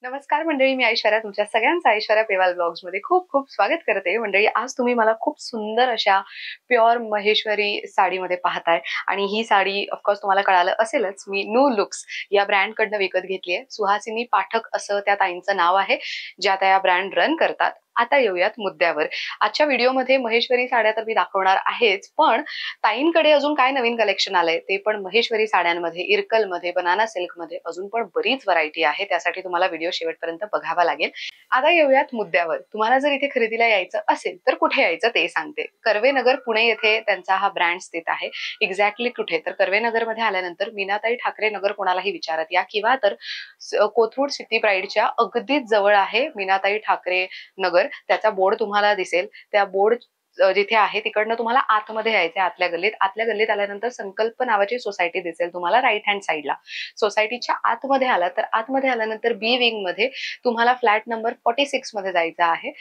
नमस्कार मंडळी, मी ऐश्वर्या तुमच्या सगळ्यांचं ऐश्वर्या पेवाल ब्लॉग्स मध्ये खूप खूप स्वागत करते. मंडळी, आज तुम्ही मला खूप सुंदर अशा प्युअर महेश्वरी साडीमध्ये पाहताय आणि ही साडी ऑफकोर्स तुम्हाला कळालं असेलच, मी न्यू लुक्स या ब्रँड कडनं विकत घेतली आहे. सुहासिनी पाठक असं त्या ताईंचं नाव आहे, ज्या त्या ब्रँड रन करतात. आता येऊयात मुद्द्यावर. आजच्या व्हिडिओमध्ये महेश्वरी साड्या तर मी दाखवणार आहेच, पण ताईंकडे अजून काय नवीन कलेक्शन आलंय ते पण महेश्वरी साड्यांमध्ये, इरकलमध्ये, बनाना सिल्कमध्ये अजून पण बरीच व्हरायटी आहे. त्यासाठी तुम्हाला व्हिडिओ शेवटपर्यंत बघावा लागेल. आता येऊयात मुद्द्यावर. तुम्हाला जर इथे खरेदीला यायचं असेल तर कुठे यायचं ते सांगते. कर्वेनगर पुणे येथे त्यांचा हा ब्रँड स्थित आहे. एक्झॅक्टली कुठे तर कर्वेनगर मध्ये आल्यानंतर मीनाताई ठाकरे नगर कोणालाही विचारत या, किंवा तर कोथरूड सिटी प्राईडच्या अगदीच जवळ आहे मीनाताई ठाकरे नगर. त्याचा बोर्ड तुम्हाला दिसेल. त्या बोर्ड जिथे आहे तिकडनं तुम्हाला आतमध्ये यायचंय, आतल्या गल्लीत आल्यानंतर संकल्प नावाची सोसायटी दिसेल तुम्हाला राईट हँड साईडला. सोसायटीच्या आतमध्ये आला तर आतमध्ये आल्यानंतर बी विंग मध्ये तुम्हाला फ्लॅट नंबर 46 मध्ये जायचं आहे.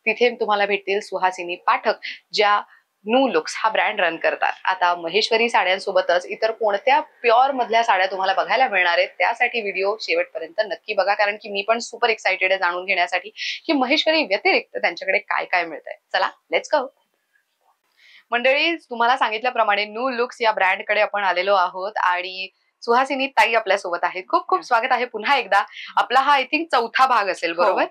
तिथे तुम्हाला भेटतील सुहासिनी पाठक, ज्या न्यू लुक्स हा ब्रँड रन करतात. आता महेश्वरी साड्यांसोबतच इतर कोणत्या प्युअर मधल्या साड्या तुम्हाला बघायला मिळणार आहेत त्यासाठी व्हिडिओ शेवटपर्यंत नक्की बघा, कारण की मी पण सुपर एक्साइटेड आहे जाणून घेण्यासाठी की महेश्वरी व्यतिरिक्त त्यांच्याकडे काय काय मिळतंय. चला लेट्स गो. मंडळी, तुम्हाला सांगितल्याप्रमाणे न्यू लुक्स या ब्रँडकडे आपण आलेलो आहोत आणि सुहासिनी ताई आपल्या सोबत आहेत. खूप खूप स्वागत आहे पुन्हा एकदा. आपला हा आय थिंक चौथा भाग असेल, बरोबर?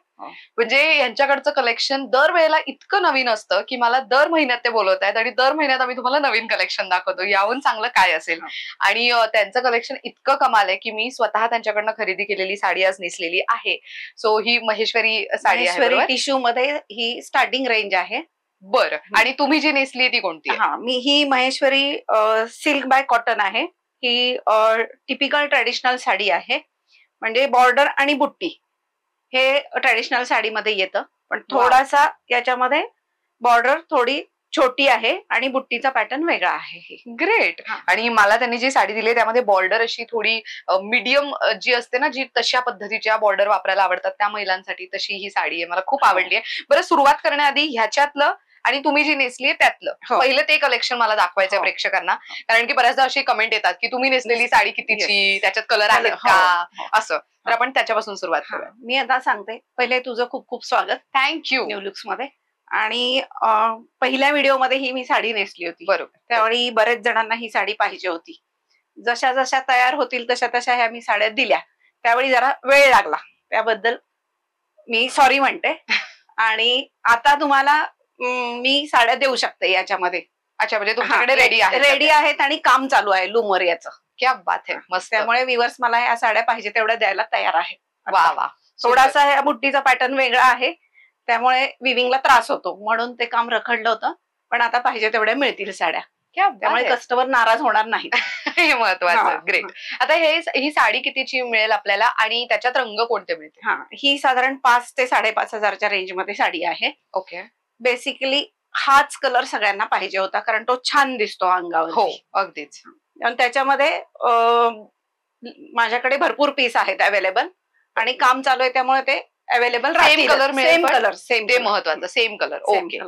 म्हणजे यांच्याकडचं कलेक्शन दरवेळेला इतकं नवीन असतं की मला दर महिन्यात ते बोलवत आहेत आणि दर महिन्यात आम्ही तुम्हाला नवीन कलेक्शन दाखवतो. याहून चांगलं काय असेल. आणि त्यांचं कलेक्शन इतकं कमाल आहे की मी स्वतः त्यांच्याकडनं खरेदी केलेली साडी आज नेसलेली आहे. सो ही महेश्वरी साडी आहे, टिश्यू मध्ये ही स्टार्टिंग रेंज आहे. बरं. आणि तुम्ही जी नेसली ती कोणती आहे? मी ही महेश्वरी सिल्क बाय कॉटन आहे. ही टिपिकल ट्रेडिशनल साडी आहे. म्हणजे बॉर्डर आणि बुट्टी हे ट्रेडिशनल साडीमध्ये येतं, पण थोडासा याच्यामध्ये बॉर्डर थोडी छोटी आहे आणि बुट्टीचा पॅटर्न वेगळा आहे. ग्रेट. आणि मला त्यांनी जी साडी दिली त्यामध्ये बॉर्डर अशी थोडी मीडियम जी असते ना, जी तशा पद्धतीच्या बॉर्डर वापरायला आवडतात त्या महिलांसाठी तशी ही साडी आहे. मला खूप आवडली आहे. बरं, सुरुवात करण्याआधी ह्याच्यातलं आणि तुम्ही जी नेसली त्यातलं पहिलं ते कलेक्शन मला दाखवायचं प्रेक्षकांना, कारण की बऱ्याचदा अशी कमेंट येतात की तुम्ही नेसलेली साडी कितीची, त्याच्यात कलर आहेत का, असं. तर आपण त्याच्यापासून सुरुवात करूया. मी आता सांगते. पहिले तुझं खूप खूप स्वागत. थँक्यू. न्यू लुक्स मध्ये. आणि पहिल्या व्हिडिओमध्ये ही मी साडी नेसली होती. बरोबर. त्यावेळी बरेच जणांना ही साडी पाहिजे होती. जशा जशा तयार होतील तशा तशा ह्या मी साड्या दिल्या. त्यावेळी जरा वेळ लागला, त्याबद्दल मी सॉरी म्हणते. आणि आता तुम्हाला मी साड्या देऊ शकते याच्यामध्ये. अच्छा, म्हणजे तुमच्याकडे रेडी आहेत आणि काम चालू आहे लूमवर याचं. क्या बात आहे, मस्त. त्यामुळे व्ह्युअर्स मला या साड्या पाहिजे तेवढ्या द्यायला तयार आहेत. वा वा. थोडासा ह्या बुट्टीचा पॅटर्न वेगळा आहे, त्यामुळे विविंगला त्रास होतो, म्हणून ते काम रखडलं होतं. पण आता पाहिजे तेवढ्या मिळतील साड्या. त्यामुळे कस्टमर नाराज होणार नाही. हे महत्वाचं. ग्रेट. आता ही साडी कितीची मिळेल आपल्याला आणि त्याच्यात रंग कोणते मिळतील? ही साधारण 5 ते 5,500च्या रेंज मध्ये साडी आहे. ओके. बेसिकली हाच कलर सगळ्यांना पाहिजे होता, कारण तो छान दिसतो अंगावर. हो, अगदीच. आणि त्याच्यामध्ये माझ्याकडे भरपूर पीस आहेत अवेलेबल आणि काम चालू आहे, त्यामुळे ते available same colour same colour same ते महत्वाचं. Same colour. ओके.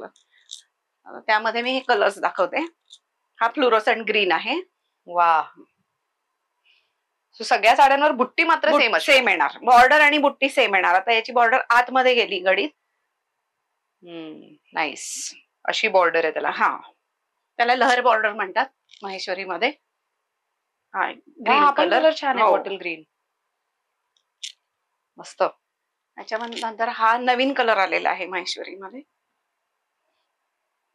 त्यामध्ये मी हे कलर्स दाखवते. हा फ्लोरोसंट ग्रीन आहे. वा. सगळ्या साड्यांवर बुट्टी मात्र सेम येणार. बॉर्डर आणि बुट्टी सेम येणार. आता याची बॉर्डर आतमध्ये गेली गडीत. नाईस. अशी बॉर्डर आहे त्याला. त्याला लहर बॉर्डर म्हणतात महेश्वरी मध्ये. ग्रीन कलर छान आहे, बॉटल ग्रीन. मस्त. त्याच्यानंतर हा नवीन कलर आलेला आहे महेश्वरी मध्ये.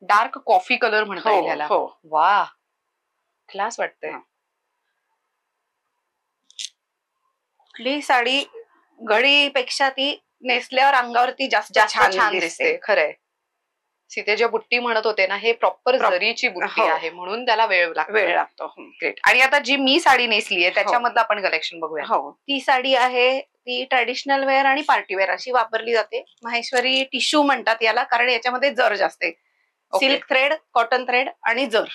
डार्क कॉफी कलर म्हणता येईल याला. वा, क्लास वाटते. कुठली साडी घडीपेक्षा ती नेसल्यावर अंगावरती जास्त छान दिसते. खरंय. सीतेच्या बुट्टी म्हणत होते ना, हे प्रॉपर जरीची बुट्टी आहे, म्हणून त्याला वेळ लागतो. ग्रेट. आणि आता जी मी साडी नेसली आहे त्याच्यामधलं आपण कलेक्शन बघूया. ती साडी आहे ती ट्रेडिशनल वेअर आणि पार्टी वेअर अशी वापरली जाते. महेश्वरी टिश्यू म्हणतात याला, कारण याच्यामध्ये जर जास्त आहे. सिल्क थ्रेड, कॉटन थ्रेड आणि जर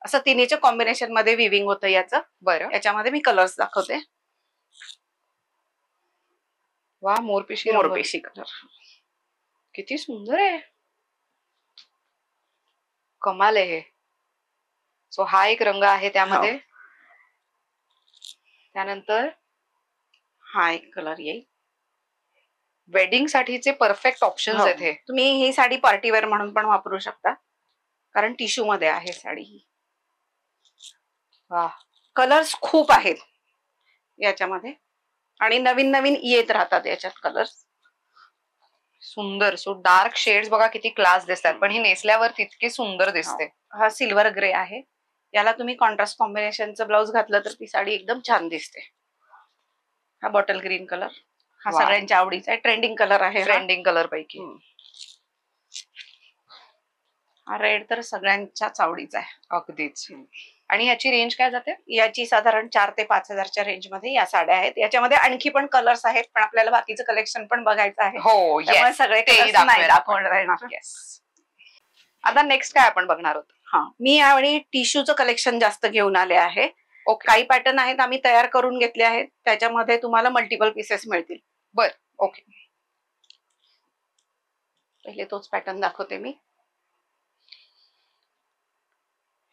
असं तिन्हीच्या कॉम्बिनेशन मध्ये विविंग होतं याचं. बरं. याच्यामध्ये मी कलर्स दाखवते. वा, मोरपिशी कलर किती सुंदर आहे. कमाल आहे हे. सो हा एक रंग आहे त्यामध्ये. त्यानंतर हा एक कलर येईल. वेडिंग साठीचे परफेक्ट ऑप्शन्स आहेत हे. तुम्ही ही साडी पार्टीवेअर म्हणून पण वापरू शकता, कारण टिश्यू मध्ये आहे साडी ही. वा, कलर्स खूप आहेत याच्यामध्ये आणि नवीन नवीन येत राहतात याच्यात कलर्स. सुंदर. सो डार्क शेड्स बघा किती क्लास दिसतात, पण ही नेसल्यावर तितकी सुंदर दिसते. हा सिल्वर ग्रे आहे, याला तुम्ही कॉन्ट्रास्ट कॉम्बिनेशनचं ब्लाउज घातलं तर ती साडी एकदम छान दिसते. हा बॉटल ग्रीन कलर, हा सगळ्यांच्या आवडीचा आहे, ट्रेंडिंग कलर आहे. ट्रेंडिंग कलर पैकी हा रेड तर सगळ्यांच्याच आवडीचा आहे. अगदीच. आणि याची रेंज काय जाते? याची साधारण 4 ते 5,000च्या रेंज मध्ये या साड्या आहेत. याच्यामध्ये आणखी पण कलर्स आहेत, पण आपल्याला बाकीचं कलेक्शन पण बघायचं आहे. हो, त्यामुळे सगळे नाही दाखवणार. आता नेक्स्ट काय आपण बघणार आहोत? हा, मी यावेळी टिश्यूचं कलेक्शन जास्त घेऊन आले आहे. काही पॅटर्न आहेत आम्ही तयार करून घेतले आहेत, त्याच्यामध्ये तुम्हाला मल्टिपल पीसेस मिळतील. बर, ओके. पहिले तोच पॅटर्न दाखवते मी.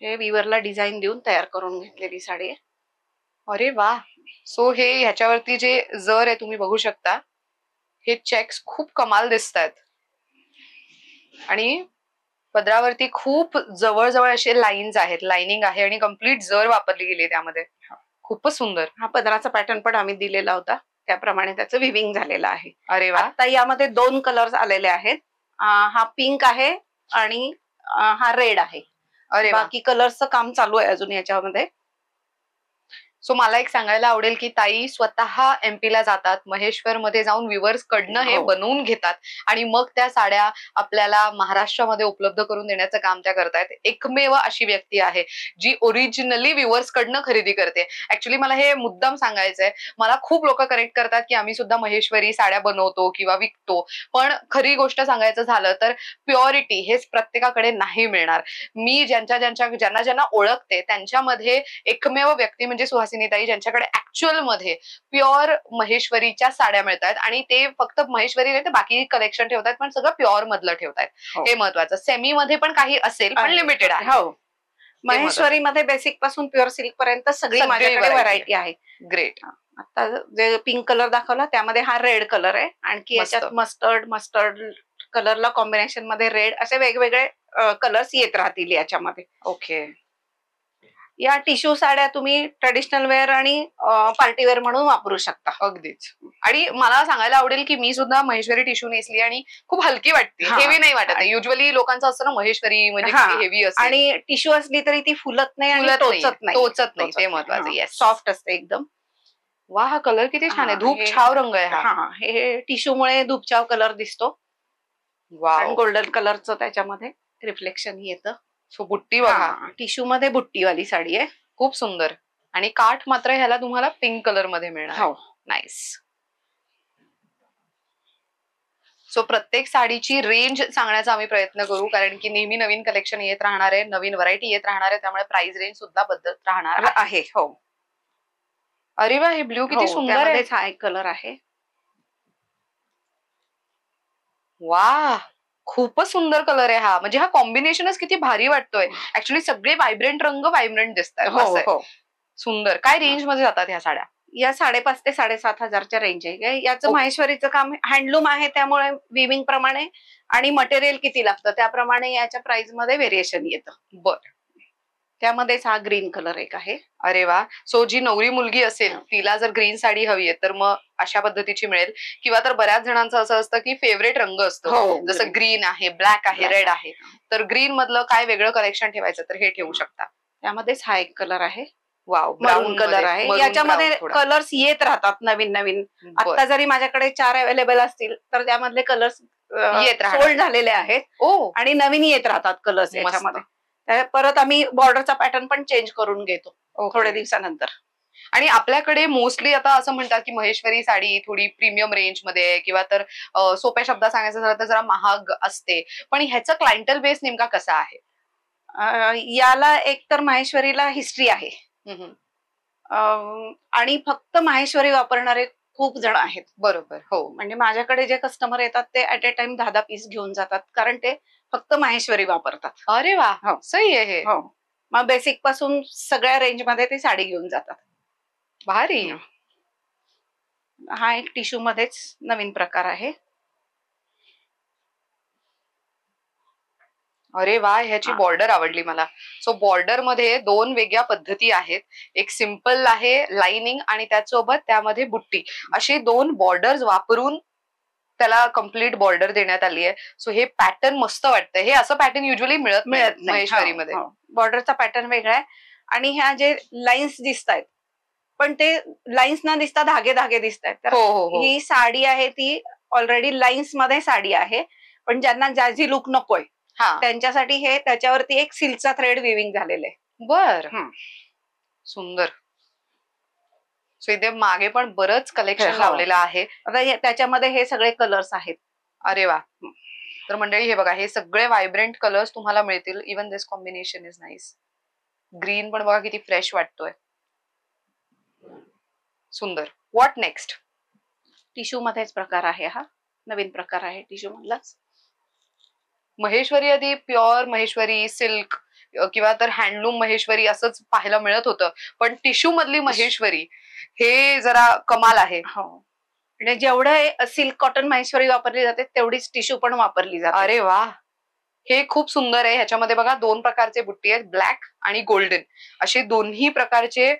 हे विवरला डिझाईन देऊन तयार करून घेतलेली साडी आहे. अरे वा. सो हे ह्याच्यावरती जे जर आहे तुम्ही बघू शकता, हे चेक्स खूप कमाल दिसत आहेत आणि पदरावरती खूप जवळजवळ असे लाईन्स आहेत, लाइनिंग आहे आणि कम्प्लीट जर वापरली गेली त्यामध्ये. खूपच सुंदर. हा पदराचा पॅटर्न पण आम्ही दिलेला होता, त्याप्रमाणे त्याचं विविंग झालेलं आहे. अरे वा. आता यामध्ये 2 कलर्स आलेले आहेत. हा पिंक आहे आणि हा रेड आहे. अरे वा. बाकी कलर्सचं काम चालू आहे अजून याच्यामध्ये. सो मला एक सांगायला आवडेल की ताई स्वतः MP ला जातात, महेश्वर मध्ये जाऊन विवर्स कडनं हे बनवून घेतात आणि मग त्या साड्या आपल्याला महाराष्ट्रामध्ये उपलब्ध करून देण्याचं काम त्या करतायत. एकमेव अशी व्यक्ती आहे जी ओरिजिनली विवर्स कडनं खरेदी करते. ऍक्च्युली मला हे मुद्दाम सांगायचंय. मला खूप लोक करेक्ट करतात की आम्ही सुद्धा महेश्वरी साड्या बनवतो किंवा विकतो, पण खरी गोष्ट सांगायचं झालं तर प्युरिटी हेच प्रत्येकाकडे नाही मिळणार. मी ज्यांना ओळखते त्यांच्यामध्ये एकमेव व्यक्ती म्हणजे सुहासिनीताई, ज्यांच्याकडे ऍक्च्युअल मध्ये प्युअर महेश्वरीच्या साड्या मिळतात आणि ते फक्त महेश्वरी नाही तर बाकी कलेक्शन ठेवतात, पण सगळं प्युअर मधलं ठेवतात. हे महत्वाचं. सेमी मध्ये पण काही असेल पण लिमिटेड आहे. हो, महेश्वरी मध्ये बेसिक पासून प्युअर सिल्क पर्यंत सगळी माझ्याकडे व्हरायटी आहे. ग्रेट. आता जे पिंक कलर दाखवला त्यामध्ये हा रेड कलर आहे, आणखी याच्यात मस्टर्ड कलरला कॉम्बिनेशन मध्ये रेड, असे वेगवेगळे कलर्स येत राहतील याच्यामध्ये. ओके. या टिश्यू साड्या तुम्ही ट्रेडिशनल वेअर आणि पार्टीवेअर म्हणून वापरू शकता. अगदीच. आणि मला सांगायला आवडेल की मी सुद्धा महेश्वरी टिश्यू नेसली आणि खूप हलकी वाटते, हेवी नाही वाटत. युजली लोकांचं असतं ना महेश्वरी म्हणजे हेवी असते, आणि टिश्यू असली तरी ती फुलत नाही आणि टोचत नाही. ते महत्वाचं. सॉफ्ट असते एकदम. वा, हा कलर किती छान आहे. धूप छाव रंग आहे हा. हे टिश्यू मुळे धूपछाव कलर दिसतो. गोल्डन कलरचं त्याच्यामध्ये रिफ्लेक्शन येतं. सो बुट्टी बघा, टिश्यू मध्ये बुट्टीवाली साडी आहे, खूप सुंदर. आणि काठ मात्र ह्याला तुम्हाला पिंक कलर मध्ये मिळणार. हो, नाईस. सो प्रत्येक साडीची रेंज सांगण्याचा आम्ही प्रयत्न करू, कारण की नेहमी नवीन कलेक्शन येत राहणार आहे, नवीन व्हरायटी येत राहणार आहे, त्यामुळे प्राइस रेंज सुद्धा बदलत राहणार आहे. हो. अरे वा, हे ब्ल्यू किती सुंदर आहे. हा एक कलर आहे. वा, खूपच सुंदर कलर आहे हा. म्हणजे हा कॉम्बिनेशनच किती भारी वाटतोय. ऍक्च्युली सगळे व्हायब्रंट रंग व्हायब्रंट दिसतात. सुंदर. काय रेंज मध्ये जातात ह्या साड्या? या 5,500 ते 7,500च्या रेंज आहे. याचं महेश्वरीचं काम हँडलूम आहे, त्यामुळे विविंग प्रमाणे आणि मटेरियल किती लागतं त्याप्रमाणे याच्या प्राइस मध्ये व्हेरिएशन येतं. बरं. त्यामध्येच हा ग्रीन कलर एक आहे. अरे वा. सो जी नवरी मुलगी असेल तिला जर ग्रीन साडी हवी आहे तर मग अशा पद्धतीची मिळेल, किंवा तर बऱ्याच जणांचं असं असतं की फेवरेट रंग असतो, जसं ग्रीन आहे, ब्लॅक आहे, रेड आहे, तर ग्रीन मधलं काय वेगळं कलेक्शन ठेवायचं तर हे ठेवू शकता. त्यामध्येच हा एक कलर आहे. वाव, ब्राऊन कलर आहे. याच्यामध्ये कलर्स येत राहतात नवीन नवीन. आता जरी माझ्याकडे 4 अवेलेबल असतील तर त्यामधले कलर्स सोल्ड झालेले आहेत आणि नवीन येत राहतात कलर्स याच्यामध्ये. परत आम्ही बॉर्डरचा पॅटर्न पण चेंज करून घेतो थोड्या दिवसानंतर. आणि आपल्याकडे मोस्टली आता असं म्हणतात की महेश्वरी साडी थोडी प्रीमियम रेंज मध्ये किंवा तर सोप्या शब्दात सांगायचं झालं तर जरा महाग असते, पण ह्याचा क्लायंटल बेस नेमका कसा आहे? याला एक तर महेश्वरीला हिस्ट्री आहे आणि फक्त माहेश्वरी वापरणारे खूप जण आहेत. बरोबर. हो, म्हणजे माझ्याकडे जे कस्टमर येतात ते ऍट अ टाइम 10-10 पीस घेऊन जातात, कारण ते फक्त माहेश्वरी वापरतात. अरे वा, सही आहे. हो, मग बेसिक पासून सगळ्या रेंज मध्ये ते साडी घेऊन जातात. भारी. हा एक टिश्यू मध्येच नवीन प्रकार आहे. अरे वा, ह्याची बॉर्डर आवडली मला. सो बॉर्डर मध्ये दोन वेगळ्या पद्धती आहेत. एक सिम्पल आहे लाइनिंग आणि त्यासोबत त्यामध्ये बुट्टी, अशी दोन बॉर्डर्स वापरून त्याला कम्प्लीट बॉर्डर देण्यात आली आहे. सो हे पॅटर्न मस्त वाटतंय. हे असं पॅटर्न युजली मिळत नाही महेश्वरीमध्ये. बॉर्डरचा पॅटर्न वेगळा आहे आणि ह्या जे लाईन्स दिसत आहेत पण ते लाईन्स न दिसता धागे धागे दिसत आहेत. तर ही साडी आहे ती ऑलरेडी लाईन्स मध्ये साडी आहे, पण ज्यांना जॅझी लुक नकोय त्यांच्यासाठी हे त्याच्यावरती एक सिल्कचा थ्रेड विविंग झालेलं आहे. बर, सुंदर. सो इथे मागे पण बरंच कलेक्शन लावलेलं आहे. आता त्याच्यामध्ये हे सगळे कलर्स आहेत. अरे वा. तर मंडळी हे बघा, हे सगळे व्हायब्रंट कलर्स तुम्हाला मिळतील. Even this combination is nice. Green पण बघा किती फ्रेश वाटतोय. सुंदर. What next? टिश्यू मध्येच प्रकार आहे, हा नवीन प्रकार आहे टिश्यू मधलाच. महेश्वरी आधी प्युअर महेश्वरी सिल्क किंवा तर हँडलूम महेश्वरी असंच पाहायला मिळत होतं, पण टिश्यू मधली महेश्वरी हे जरा कमाल आहे. म्हणजे जेवढं सिल्क कॉटन महेश्वरी वापरली जाते तेवढीच टिश्यू पण वापरली जाते. अरे वा, हे खूप सुंदर आहे. ह्याच्यामध्ये बघा दोन प्रकारचे बुट्टी आहेत, ब्लॅक आणि गोल्डन, असे दोन्ही प्रकारचे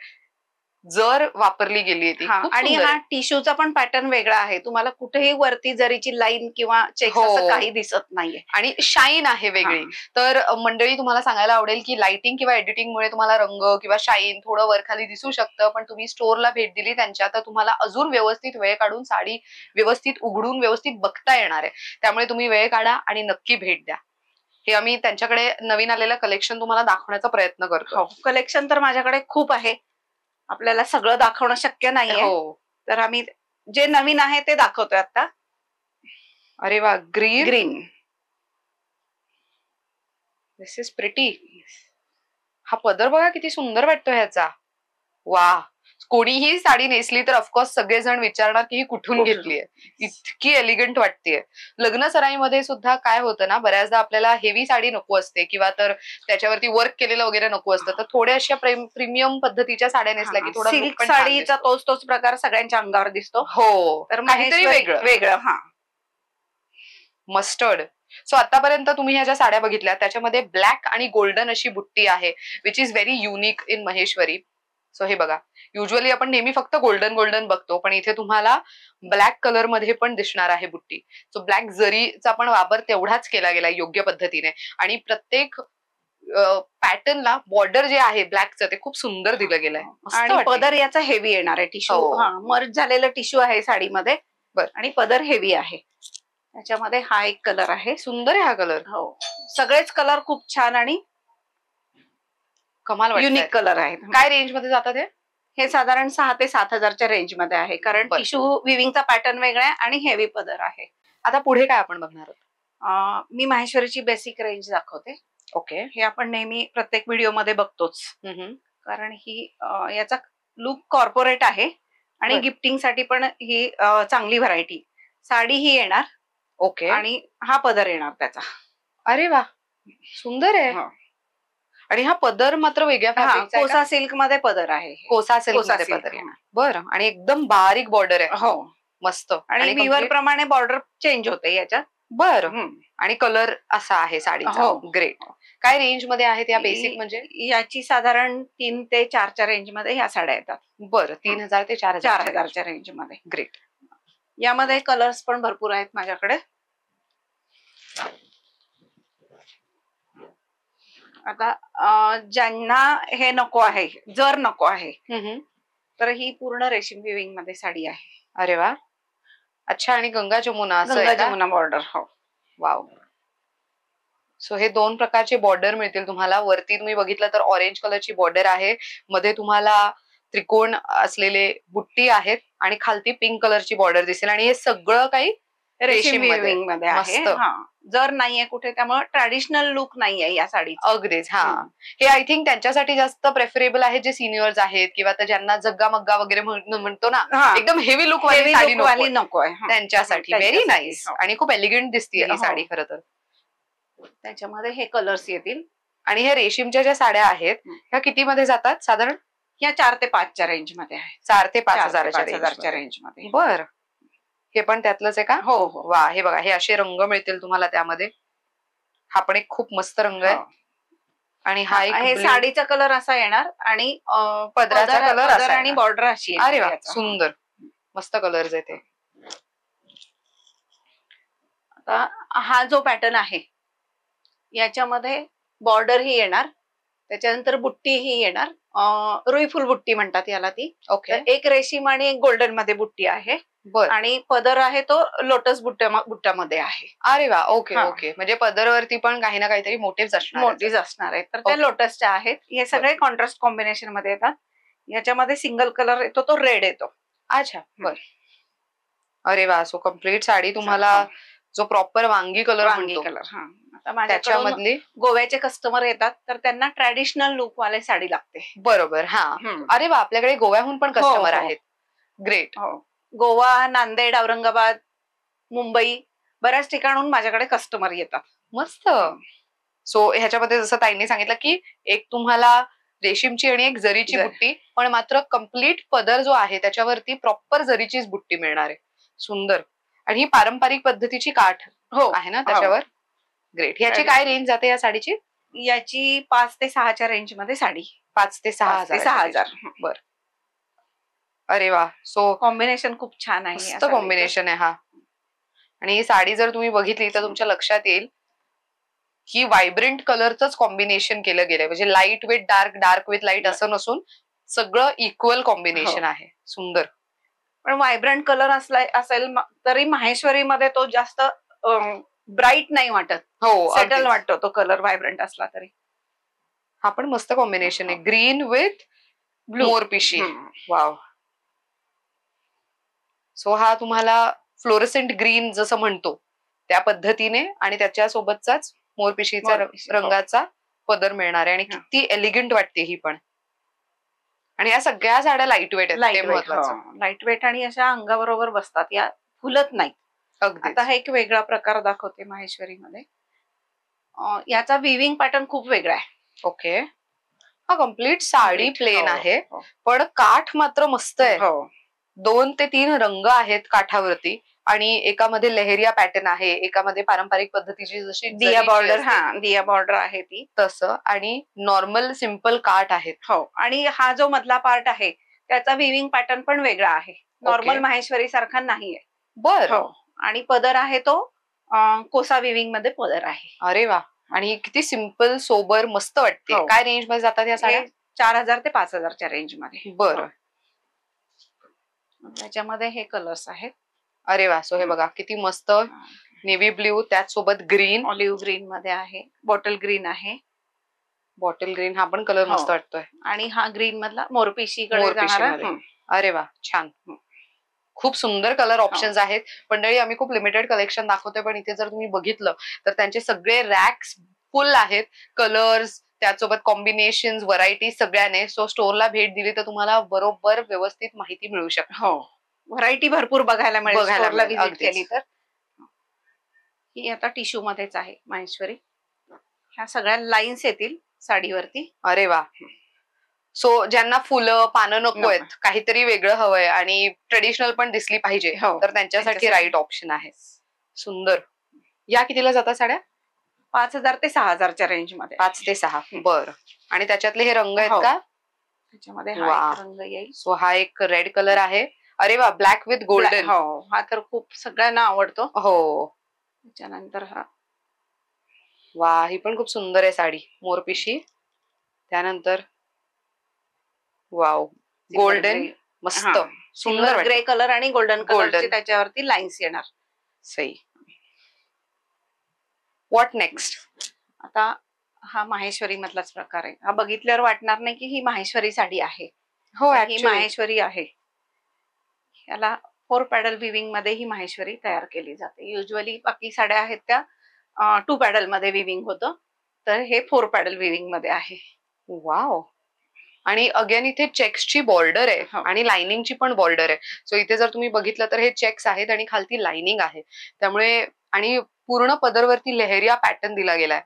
जर वापरली गेली आहे. आणि हा टिश्यूचा पण पॅटर्न वेगळा आहे. तुम्हाला कुठेही वरती जरीची लाईन किंवा चेक्स असं काही दिसत नाहीये आणि शाईन आहे वेगळी. तर मंडळी तुम्हाला सांगायला आवडेल की लाइटिंग किंवा एडिटिंगमुळे तुम्हाला रंग किंवा शाईन थोडं वरखाली दिसू शकतं, पण तुम्ही स्टोअरला भेट दिली त्यांच्या तर तुम्हाला अजून व्यवस्थित वेळ काढून साडी व्यवस्थित उघडून व्यवस्थित बघता येणार आहे. त्यामुळे तुम्ही वेळ काढा आणि नक्की भेट द्या. हे आम्ही त्यांच्याकडे नवीन आलेलं कलेक्शन तुम्हाला दाखवण्याचा प्रयत्न करतो. कलेक्शन तर माझ्याकडे खूप आहे, आपल्याला सगळं दाखवणं शक्य नाहीये. तर आम्ही जे नवीन आहे ते दाखवतोय आता. अरे वा, green. Green, this is pretty. हा पदर बघा किती सुंदर वाटतो ह्याचा. वा, कोणीही साडी नेसली तर ऑफकोर्स सगळेजण विचारणार की ही कुठून घेतलीये. इतकी एलिगंट वाटतेय. लग्न सराईमध्ये सुद्धा काय होतं ना, बऱ्याचदा आपल्याला हेवी साडी नको असते किंवा तर त्याच्यावरती वर्क केलेलं वगैरे नको असतं, तर थोड्या अशा प्रीमियम पद्धतीच्या साड्या नेसल्या की थोडा सिल्क साडीचा तोच प्रकार सगळ्यांच्या अंगावर दिसतो. हो, तर काहीतरी वेगळं. मस्टर्ड. सो आतापर्यंत तुम्ही ह्या ज्या साड्या बघितल्या त्याच्यामध्ये ब्लॅक आणि गोल्डन अशी बुट्टी आहे, which is very unique in Maheshwari. So हे बघा, युजली आपण नेहमी फक्त गोल्डन गोल्डन बघतो, पण इथे तुम्हाला ब्लॅक कलर मध्ये पण दिसणार आहे बुट्टी. सो ब्लॅक जरीचा पण वापर तेवढाच केला गेला योग्य पद्धतीने आणि प्रत्येक पॅटर्नला बॉर्डर जे आहे ब्लॅकचं ते खूप सुंदर दिलं गेलंय. आणि पदर याचा हेवी येणार आहे. टिश्यू मर्ज झालेलं टिश्यू आहे साडीमध्ये आणि पदर हेवी आहे. त्याच्यामध्ये हा एक कलर आहे, सुंदर आहे हा कलर. हो, सगळेच कलर खूप छान आणि कमाल युनिक कलर आहेत. काय रेंज मध्ये जातात हे साधारण 6 ते 7,000च्या रेंज मध्ये आहे, कारण टिश्यू विविंगचा पॅटर्न वेगळा आहे आणि हेवी पदर आहे. आता पुढे काय आपण बघणार आहोत? मी माहेश्वरीची बेसिक रेंज दाखवते. ओके. हे आपण नेहमी प्रत्येक व्हिडिओ मध्ये बघतोच, कारण ही याचा लुक कॉर्पोरेट आहे आणि गिफ्टिंग साठी पण ही चांगली व्हरायटी. साडी ही येणार. ओके. आणि हा पदर येणार त्याचा. अरे वा, सुंदर आहे. आणि हा पदर मात्र वेगळ्या कोसा सिल्क मध्ये पदर आहे. कोसा सिल्क मध्ये पदर येणार. बरं, आणि एकदम बारीक बॉर्डर आहे. हो, मस्त. आणि विवर प्रमाणे बॉर्डर चेंज होते याच्यात. बरं, आणि कलर असा आहे साडीचा. ग्रेट. काय रेंज मध्ये आहेत या बेसिक? म्हणजे याची साधारण 3 ते 4च्या रेंज मध्ये ह्या साड्या येतात. बरं, 3,000 ते 4,000च्या रेंज मध्ये. ग्रेट. यामध्ये कलर्स पण भरपूर आहेत माझ्याकडे. आता ज्यांना हे नको आहे, जर नको आहे, तर ही पूर्ण रेशीम विविंग मध्ये साडी आहे. अरे वा, अच्छा. आणि गंगा जमुना बॉर्डर. हो, वाव. सो हे दोन प्रकारचे बॉर्डर मिळतील तुम्हाला. वरती तुम्ही बघितलं तर ऑरेंज कलरची बॉर्डर आहे, मध्ये तुम्हाला त्रिकोण असलेले बुट्टी आहेत आणि खालती पिंक कलरची बॉर्डर दिसेल. आणि हे सगळं काही रेशीम विविंग मध्ये आहे. जर नाहीये कुठे, त्यामुळे ट्रॅडिशनल लुक नाहीये या साडीचा. अगदीच. हे आय थिंक त्यांच्यासाठी जास्त प्रेफरेबल आहे जे सिनियर्स आहेत किंवा तर ज्यांना जग्गा मग्गा वगैरे म्हणतो ना, एकदम हेवी लुक वाली साडी नको आहे त्यांच्यासाठी. व्हेरी नाईस आणि खूप एलिगंट दिसते ही साडी खरं तर. त्याच्यामध्ये हे कलर्स येतील. आणि ह्या रेशीमच्या ज्या साड्या आहेत ह्या किती मध्ये जातात साधारण? ह्या 4 ते 5च्या रेंज मध्ये आहे. 4 ते 5,000च्या रेंज मध्ये. बरं, हे पण त्यातलंच आहे का? हो. वा, हे बघा, हे असे रंग मिळतील तुम्हाला त्यामध्ये. हा पण एक खूप मस्त रंग आहे. आणि हा एक हे साडीचा कलर असा येणार आणि पदराचा कलर पदर आणि बॉर्डर अशी. अरे वा, सुंदर मस्त कलर्स आहे ते. आता हा जो पॅटर्न आहे याच्यामध्ये बॉर्डर ही येणार, त्याच्यानंतर बुट्टी ही येणार. रुई फुल बुट्टी म्हणतात याला ती. ओके. एक रेशीम आणि एक गोल्डन मध्ये बुट्टी आहे. आणि पदर आहे तो लोटस बुट्ट्यामध्ये आहे. अरे वा, ओके ओके. म्हणजे पदरवरती पण काही ना काहीतरी मोटिव्स असणार आहेत. तर त्या लोटसच्या आहेत. हे सगळे कॉन्ट्रास्ट कॉम्बिनेशन मध्ये येतात. याच्यामध्ये सिंगल कलर येतो तो रेड येतो. अच्छा, बर. अरे वा, सो कम्प्लीट साडी तुम्हाला जो प्रॉपर वांगी कलर आता त्याच्यामधली गोव्याचे कस्टमर येतात तर त्यांना ट्रॅडिशनल लुक वाले साडी लागते. बरोबर. हा. अरे वा, आपल्याकडे गोव्याहून पण कस्टमर आहेत. ग्रेट. गोवा, नांदेड, औरंगाबाद, मुंबई बऱ्याच ठिकाणून माझ्याकडे कस्टमर येतात. मस्त. सो ह्याच्यामध्ये जसं ताईंनी सांगितलं की एक तुम्हाला रेशीमची आणि एक जरीची बुट्टी, पण मात्र कम्प्लीट पदर जो आहे त्याच्यावरती प्रॉपर जरीचीच बुट्टी मिळणार आहे. सुंदर. आणि ही पारंपरिक पद्धतीची काठ आहे ना त्याच्यावर. ग्रेट. ह्याची काय रेंज जाते या साडीची? याची 5 ते 6च्या रेंज मध्ये साडी. 5 ते 6,000. बर. अरे वा, सो कॉम्बिनेशन खूप छान आहे. मस्त कॉम्बिनेशन आहे हा. आणि ही साडी जर तुम्ही बघितली तर तुमच्या लक्षात येईल ही व्हायब्रंट कलरच कॉम्बिनेशन केलं गेलंय. म्हणजे light with dark, dark with light असं नसून सगळं इक्वल कॉम्बिनेशन आहे. सुंदर. पण व्हायब्रंट कलर असेल तरी माहेश्वरी मध्ये तो जास्त ब्राईट नाही वाटत. सेटल वाटतो तो कलर व्हायब्रंट असला तरी. हा पण मस्त कॉम्बिनेशन आहे. ग्रीन विथ मोरपिशी. वाव. सो हा तुम्हाला फ्लोरसेंट ग्रीन जसं म्हणतो त्या पद्धतीने आणि त्याच्यासोबतचाच मोरपिशीचा रंगाचा पदर मिळणार आहे. आणि किती एलिगंट वाटते ही पण. आणि या सगळ्या साड्या लाईट वेट आहेत. लाईट वेट आणि अशा अंगाबरोबर बसतात. या फुलत नाही. आता हा एक वेगळा प्रकार दाखवते माहेश्वरी मध्ये. याचा विविंग पॅटर्न खूप वेगळा आहे. ओके. हा कम्प्लीट साडी प्लेन आहे पण काठ मात्र मस्त आहे. 2 ते 3 रंग आहेत काठावरती आणि एकामध्ये लेहरिया पॅटर्न आहे, एकामध्ये पारंपरिक पद्धतीची जशी दिया बॉर्डर आहे ती तसं, आणि नॉर्मल सिंपल काठ आहेत. आणि हा जो मधला पार्ट आहे त्याचा विविंग पॅटर्न पण वेगळा आहे. नॉर्मल माहेश्वरी सारखा नाहीये. बर. आणि पदर आहे तो कोसा विविंग मध्ये पदर आहे. अरे वा. आणि किती सिंपल सोबर मस्त वाटते. काय रेंज मध्ये जातात या साड्या? 4,000 ते 5,000च्या रेंज मध्ये. बरं. त्याच्यामध्ये हे कलर्स आहेत. अरे वा. सो हे बघा किती मस्त नेव्ही ब्ल्यू, त्याचसोबत ग्रीन, ऑलिव्ह ग्रीन मध्ये आहे, बॉटल ग्रीन आहे. बॉटल ग्रीन हा पण कलर मस्त वाटतोय. आणि हा ग्रीन मधला मोरपिशी. अरे वा, छान. खूप सुंदर कलर ऑप्शन्स आहेत. मंडळी, आम्ही खूप लिमिटेड कलेक्शन दाखवतोय पण इथे जर तुम्ही बघितलं तर त्यांचे सगळे रॅक्स फुल आहेत. कलर्स, त्यासोबत कॉम्बिनेशन, व्हरायटी सगळ्याने. सो स्टोअरला भेट दिली तर तुम्हाला बरोबर व्यवस्थित माहिती मिळू शकते. व्हरायटी भरपूर बघायला मिळेल. तर ही आता टिश्यू मध्येच आहे माहेश्वरी. ह्या सगळ्या लाईन्स येतील साडीवरती. अरे वा. सो ज्यांना फुलं पानं नको आहेत, काहीतरी वेगळं हवंय आणि ट्रेडिशनल पण दिसली पाहिजे तर त्यांच्यासाठी राईट ऑप्शन आहे. सुंदर. या कितीला जातात साड्या? 5,000 ते 6,000च्या रेंज मध्ये. 5 ते 6. बर. आणि त्याच्यातले हे रंग आहेत का? त्याच्यामध्ये हा रंग येईल. सो हा एक रेड कलर आहे. अरे वा, ब्लॅक विथ गोल्डन. हा तर खूप सगळ्यांना आवडतो. त्याच्यानंतर हा, वा, ही पण खूप सुंदर आहे साडी. मोरपिशी. त्यानंतर वाव, गोल्डन. मस्त सुंदर ग्रे कलर आणि गोल्डन कलरचे त्याच्यावरती लाईन्स येणार. सही. What next? आता हा माहेश्वरी मधलाच प्रकार आहे. हा बघितल्यावर वाटणार नाही की ही माहेश्वरी साडी आहे. ही माहेश्वरी आहे. याला 4 पॅडल विविंग मध्ये ही माहेश्वरी तयार केली जाते. युजली बाकी साड्या आहेत त्या 2 पॅडल मध्ये विविंग होतं, तर हे 4 पॅडल विविंग मध्ये आहे. वाव. आणि अगेन इथे चेक्सची बॉर्डर आहे आणि लाइनिंगची पण बॉर्डर आहे. सो इथे जर तुम्ही बघितलं तर हे चेक्स आहेत आणि खालती लाइनिंग आहे. त्यामुळे आणि पूर्ण पदरवरती लेहरिया पॅटर्न दिला गेलाय.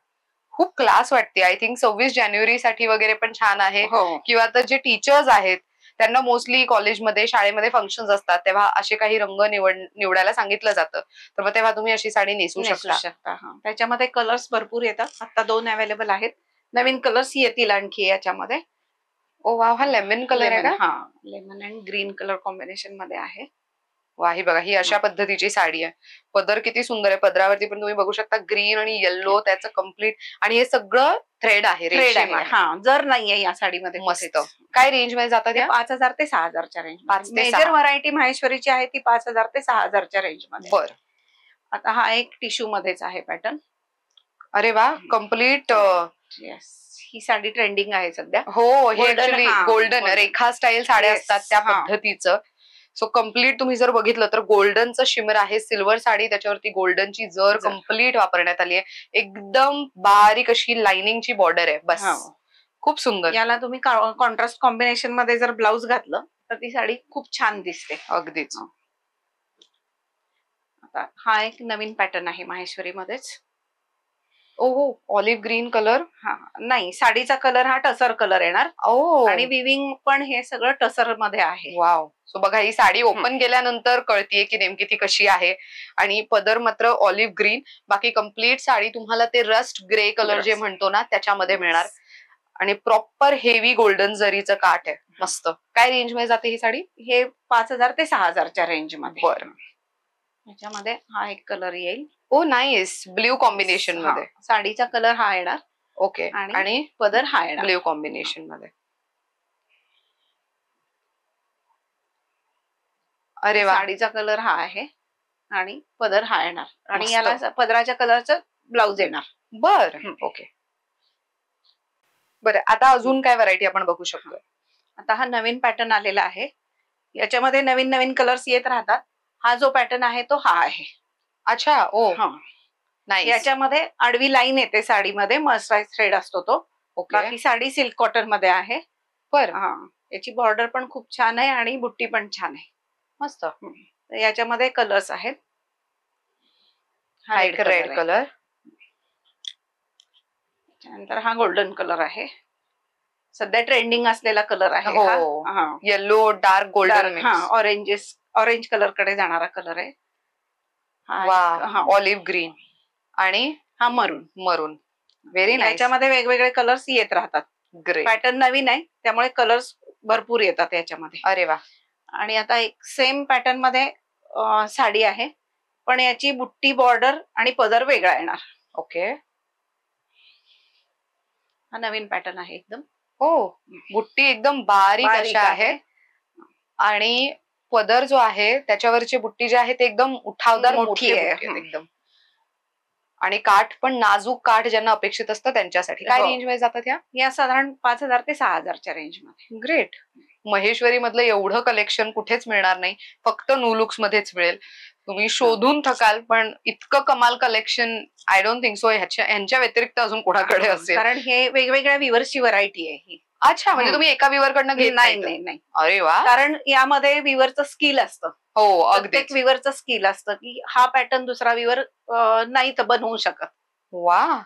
खूप क्लास वाटते. आय थिंक 26 जानेवारी साठी वगैरे पण छान आहे. किंवा तर जे टीचर्स आहेत त्यांना मोस्टली कॉलेजमध्ये शाळेमध्ये फंक्शन्स असतात तेव्हा असे काही रंग निवडायला सांगितलं जातं, तर मग तेव्हा तुम्ही अशी साडी नेसू शकता. त्याच्यामध्ये कलर्स भरपूर येतात. आता 2 अवेलेबल आहेत. नवीन कलर्स येतील आणखी याच्यामध्ये. ओ वा, हा लेमन कलर आहे का? हा, lemon and green colour combination मध्ये आहे. वा, ही बघा, ही अशा पद्धतीची साडी आहे. पदर किती सुंदर आहे. पदरावरती पण तुम्ही बघू शकता ग्रीन आणि येल्लो त्याचं कम्प्लीट, आणि हे सगळं थ्रेड आहे, रेशीम आहे. हा, जर नाहीये या साडीमध्ये. मस्त. काय रेंज मध्ये जातात या? 5,000 ते 6,000च्या रेंज. 5 ते 6. मेजर व्हरायटी माहेश्वरीची आहे ती 5,000 ते 6,000च्या रेंज मध्ये. बर. आता हा एक टिश्यू मध्येच आहे पॅटर्न. अरे वा, कम्प्लीट. येस, ही साडी ट्रेंडिंग आहे सध्या. हो, हे ऍक्च्युअली गोल्डन रेखा स्टाईल साड्या असतात त्या पद्धतीचं. सो कम्प्लीट तुम्ही जर बघितलं तर गोल्डनचं शिमर आहे, सिल्वर साडी, त्याच्यावरती गोल्डनची जर कम्प्लीट वापरण्यात आली आहे. एकदम बारीक अशी लाइनिंगची बॉर्डर आहे, बस. खूप सुंदर. याला तुम्ही कॉन्ट्रास्ट कॉम्बिनेशन मध्ये जर ब्लाउज घातलं तर ती साडी खूप छान दिसते. अगदीच. आता हा एक नवीन पॅटर्न आहे माहेश्वरी मध्येच. ओहो, ऑलिव्ह ग्रीन कलर. हा, नाही, साडीचा कलर हा टसर कलर येणार. आणि विविंग पण हे सगळं टसर मध्ये आहे. वाव. सो बघा, ही साडी ओपन केल्यानंतर कळतीये की नेमकी ती कशी आहे. आणि पदर मात्र ऑलिव्ह ग्रीन, बाकी कम्प्लीट साडी तुम्हाला ते रस्ट ग्रे कलर जे म्हणतो ना त्याच्यामध्ये मिळणार. आणि प्रॉपर हेवी गोल्डन जरीचं काठ आहे, मस्त. काय रेंज मध्ये जाते ही साडी? हे 5,000 ते 6,000च्या रेंज मध्ये. बरं. याच्यामध्ये हा एक कलर येईल. ओ नाईस, ब्ल्यू कॉम्बिनेशन मध्ये. साडीचा कलर हा येणार. ओके. आणि पदर हा येणार ब्ल्यू कॉम्बिनेशन मध्ये. अरे वा. साडीचा कलर हा आहे आणि पदर हा येणार. आणि याला पदराच्या कलरचं ब्लाउज येणार. बर. ओके. बरं, आता अजून काय व्हरायटी आपण बघू शकतो? आता हा नवीन पॅटर्न आलेला आहे. याच्यामध्ये नवीन नवीन कलर्स येत राहतात. हा जो पॅटर्न आहे तो हा आहे. अच्छा. ओ नाही, याच्यामध्ये आडवी लाईन येते साडीमध्ये, मर्सराइज थ्रेड असतो तो. बाकी साडी सिल्क कॉटन मध्ये आहे. बर. हा, याची बॉर्डर पण खूप छान आहे आणि बुट्टी पण छान आहे, मस्त. याच्यामध्ये कलर्स आहेत. हा एक रेड कलर, त्यानंतर हा गोल्डन कलर आहे, सध्या ट्रेंडिंग असलेला कलर आहे. Yellow dark golden, orange colour कडे जाणारा कलर आहे. ऑलिव्ह ग्रीन आणि हा मरून. Very nice. याच्यामध्ये वेगवेगळे कलर्स येत राहतात. पॅटर्न नवीन आहे त्यामुळे कलर्स भरपूर येतात याच्यामध्ये. अरे वा. आणि आता एक सेम पॅटर्न मध्ये साडी आहे, पण याची बुट्टी, बॉर्डर आणि पदर वेगळा येणार. ओके. हा नवीन पॅटर्न आहे एकदम. हो, बुट्टी एकदम बारीक अशा आहे आणि पदर जो आहे त्याच्यावरची बुट्टी जी आहे ते एकदम उठावदार मोठी आहे एकदम. आणि काठ पण नाजूक काठ ज्यांना अपेक्षित असतं त्यांच्यासाठी. काय रेंज मध्ये जातात या? साधारण 5,000 ते 6,000च्या रेंज मध्ये. ग्रेट. महेश्वरी मधलं एवढं कलेक्शन कुठेच मिळणार नाही, फक्त न्यू लुक्स मध्येच मिळेल. तुम्ही शोधून थकाल, पण इतकं कमाल collection I don't think so ह्यांच्या व्यतिरिक्त अजून कोणाकडे असेल. कारण हे वेगवेगळ्या विवर्सची व्हरायटी आहे ही. अच्छा, म्हणजे तुम्ही एका विवर कडनं घेत नाही. अरे वा. कारण यामध्ये विवरचं स्किल असतं. हो, अगदी. विवरचं स्किल असतं की हा पॅटर्न दुसरा विवर नाही तर बनवू शकत. वा.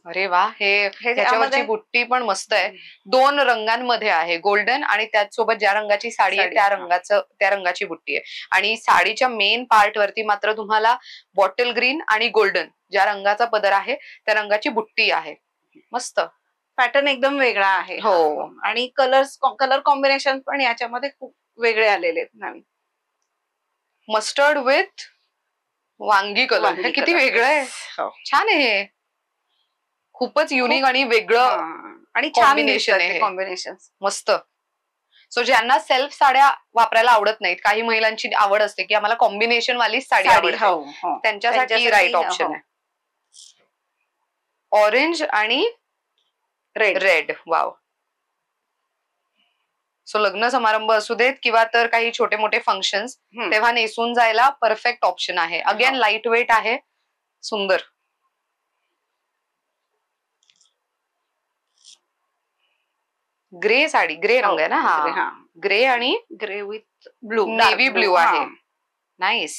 अरे वा. हे त्याच्यावरची बुट्टी पण मस्त आहे. 2 रंगांमध्ये आहे, गोल्डन आणि त्याचसोबत ज्या रंगाची साडी आहे त्या रंगाची बुट्टी आहे. आणि साडीच्या मेन पार्ट वरती मात्र तुम्हाला बॉटल ग्रीन आणि गोल्डन ज्या रंगाचा पदर आहे त्या रंगाची बुट्टी आहे. मस्त. पॅटर्न एकदम वेगळा आहे. हो. आणि कलर कॉम्बिनेशन पण याच्यामध्ये खूप वेगळे आलेले आहेत नवीन. मस्टर्ड विथ वांगी कलर, हे किती वेगळं आहे. छान आहे हे, खूपच युनिक आणि वेगळं आणि कॉम्बिनेशन. मस्त. सो ज्यांना सेल्फ साड्या वापरायला आवडत नाहीत, काही महिलांची आवड असते की आम्हाला कॉम्बिनेशन वाली साडी आवडते, त्यांच्यासाठी राईट ऑप्शन आहे. ऑरेंज आणि रेड. वाव. सो लग्न समारंभ असू देत किंवा तर काही छोटे मोठे फंक्शन्स, तेव्हा नेसून जायला परफेक्ट ऑप्शन आहे. अगेन लाईट वेट आहे, सुंदर. ग्रे साडी, ग्रे रंग आहे ना हा. ग्रे आणि grey with blue, navy blue आहे. नाईस.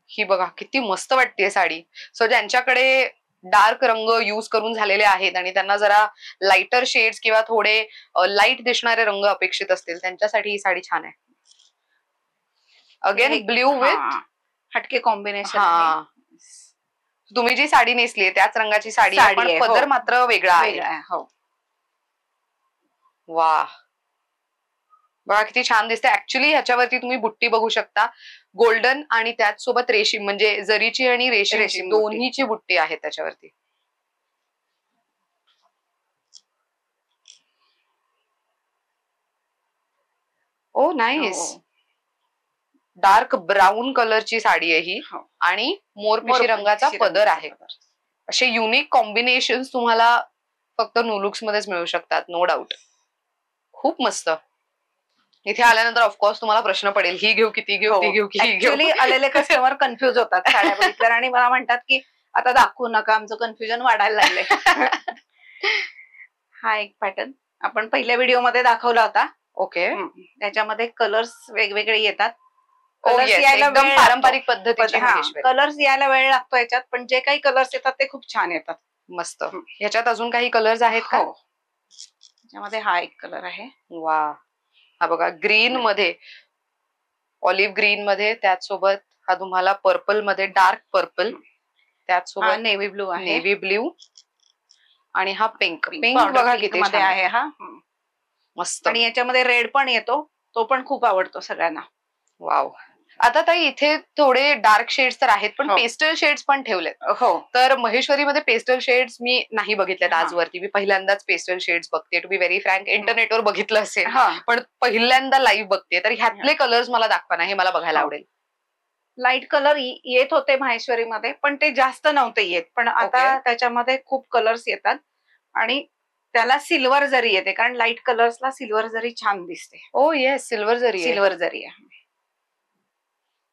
ही बघा किती मस्त वाटतेय साडी. सो ज्यांच्याकडे डार्क रंग यूज करून झालेले आहेत आणि त्यांना जरा लाइटर शेड्स किंवा थोडे लाईट दिसणारे रंग अपेक्षित असतील त्यांच्यासाठी ही साडी छान आहे. अगेन ब्ल्यू विथ हटके कॉम्बिनेशन. हा, तुम्ही जी साडी नेसली त्याच रंगाची साडी आहे पण पदर मात्र वेगळा आहे. वा, बघा किती छान दिसते. ऍक्च्युली ह्याच्यावरती तुम्ही बुट्टी बघू शकता, गोल्डन आणि त्याचसोबत रेशीम म्हणजे जरीची आणि रेशीम दोन्हीची बुट्टी आहे त्याच्यावरती. ओ नाईस. डार्क ब्राऊन कलरची साडी आहे ही आणि मोरपिशी रंगाचा पदर आहे. असे युनिक कॉम्बिनेशन तुम्हाला फक्त नुलुक्स मध्येच मिळू शकतात, नो डाऊट. खूप मस्त. इथे आल्यानंतर ऑफकोर्स तुम्हाला प्रश्न पडेल, ही घेऊ की ती घेऊ, ती घेऊ की ही घेऊ. ऍक्च्युअली आलेले कस्टमर कन्फ्युज होतात साड्या बघितल्यावर आणि मला म्हणतात की आता दाखवू नका, आमचं कन्फ्युजन वाढायला लागलंय. हा एक पॅटर्न आपण पहिल्या व्हिडिओ मध्ये दाखवला होता. ओके, त्याच्यामध्ये कलर्स वेगवेगळे येतात. एकदम पारंपरिक पद्धतीचे कलर्स यायला वेळ लागतो याच्यात, पण जे काही कलर्स येतात ते खूप छान येतात. मस्त. ह्याच्यात अजून काही कलर्स आहेत का? त्याच्यामध्ये हा एक कलर आहे. वा, हा बघा ग्रीन मध्ये, ऑलिव्ह ग्रीन मध्ये, त्याचसोबत हा तुम्हाला पर्पल मध्ये, डार्क पर्पल, त्याचसोबत नेव्ही ब्लू आहे, नेव्ही ब्ल्यू आणि हा पिंक. पिंक बघा किती छान आहे. हा मस्त. आणि याच्यामध्ये रेड पण येतो, तो पण खूप आवडतो सगळ्यांना. वाव. आता ताई इथे थोडे डार्क शेड्स तर आहेत पण पेस्टल शेड्स पण ठेवलेत. तर महेश्वरीमध्ये पेस्टल शेड्स मी नाही बघितलेत आजवरती. मी पहिल्यांदाच पेस्टल शेड्स बघते, टू बी व्हेरी फ्रँक. इंटरनेटवर बघितलं असेल पण पहिल्यांदा लाईव्ह बघते, तर ह्यातले कलर्स मला दाखवा ना, हे मला बघायला आवडेल. लाईट कलर येत होते माहेश्वरीमध्ये पण ते जास्त नव्हते येत, पण आता त्याच्यामध्ये खूप कलर्स येतात आणि त्याला सिल्वर जरी येते, कारण लाईट कलर्सला सिल्वर जरी छान दिसते. ओ येस, सिल्वर जरी आहे.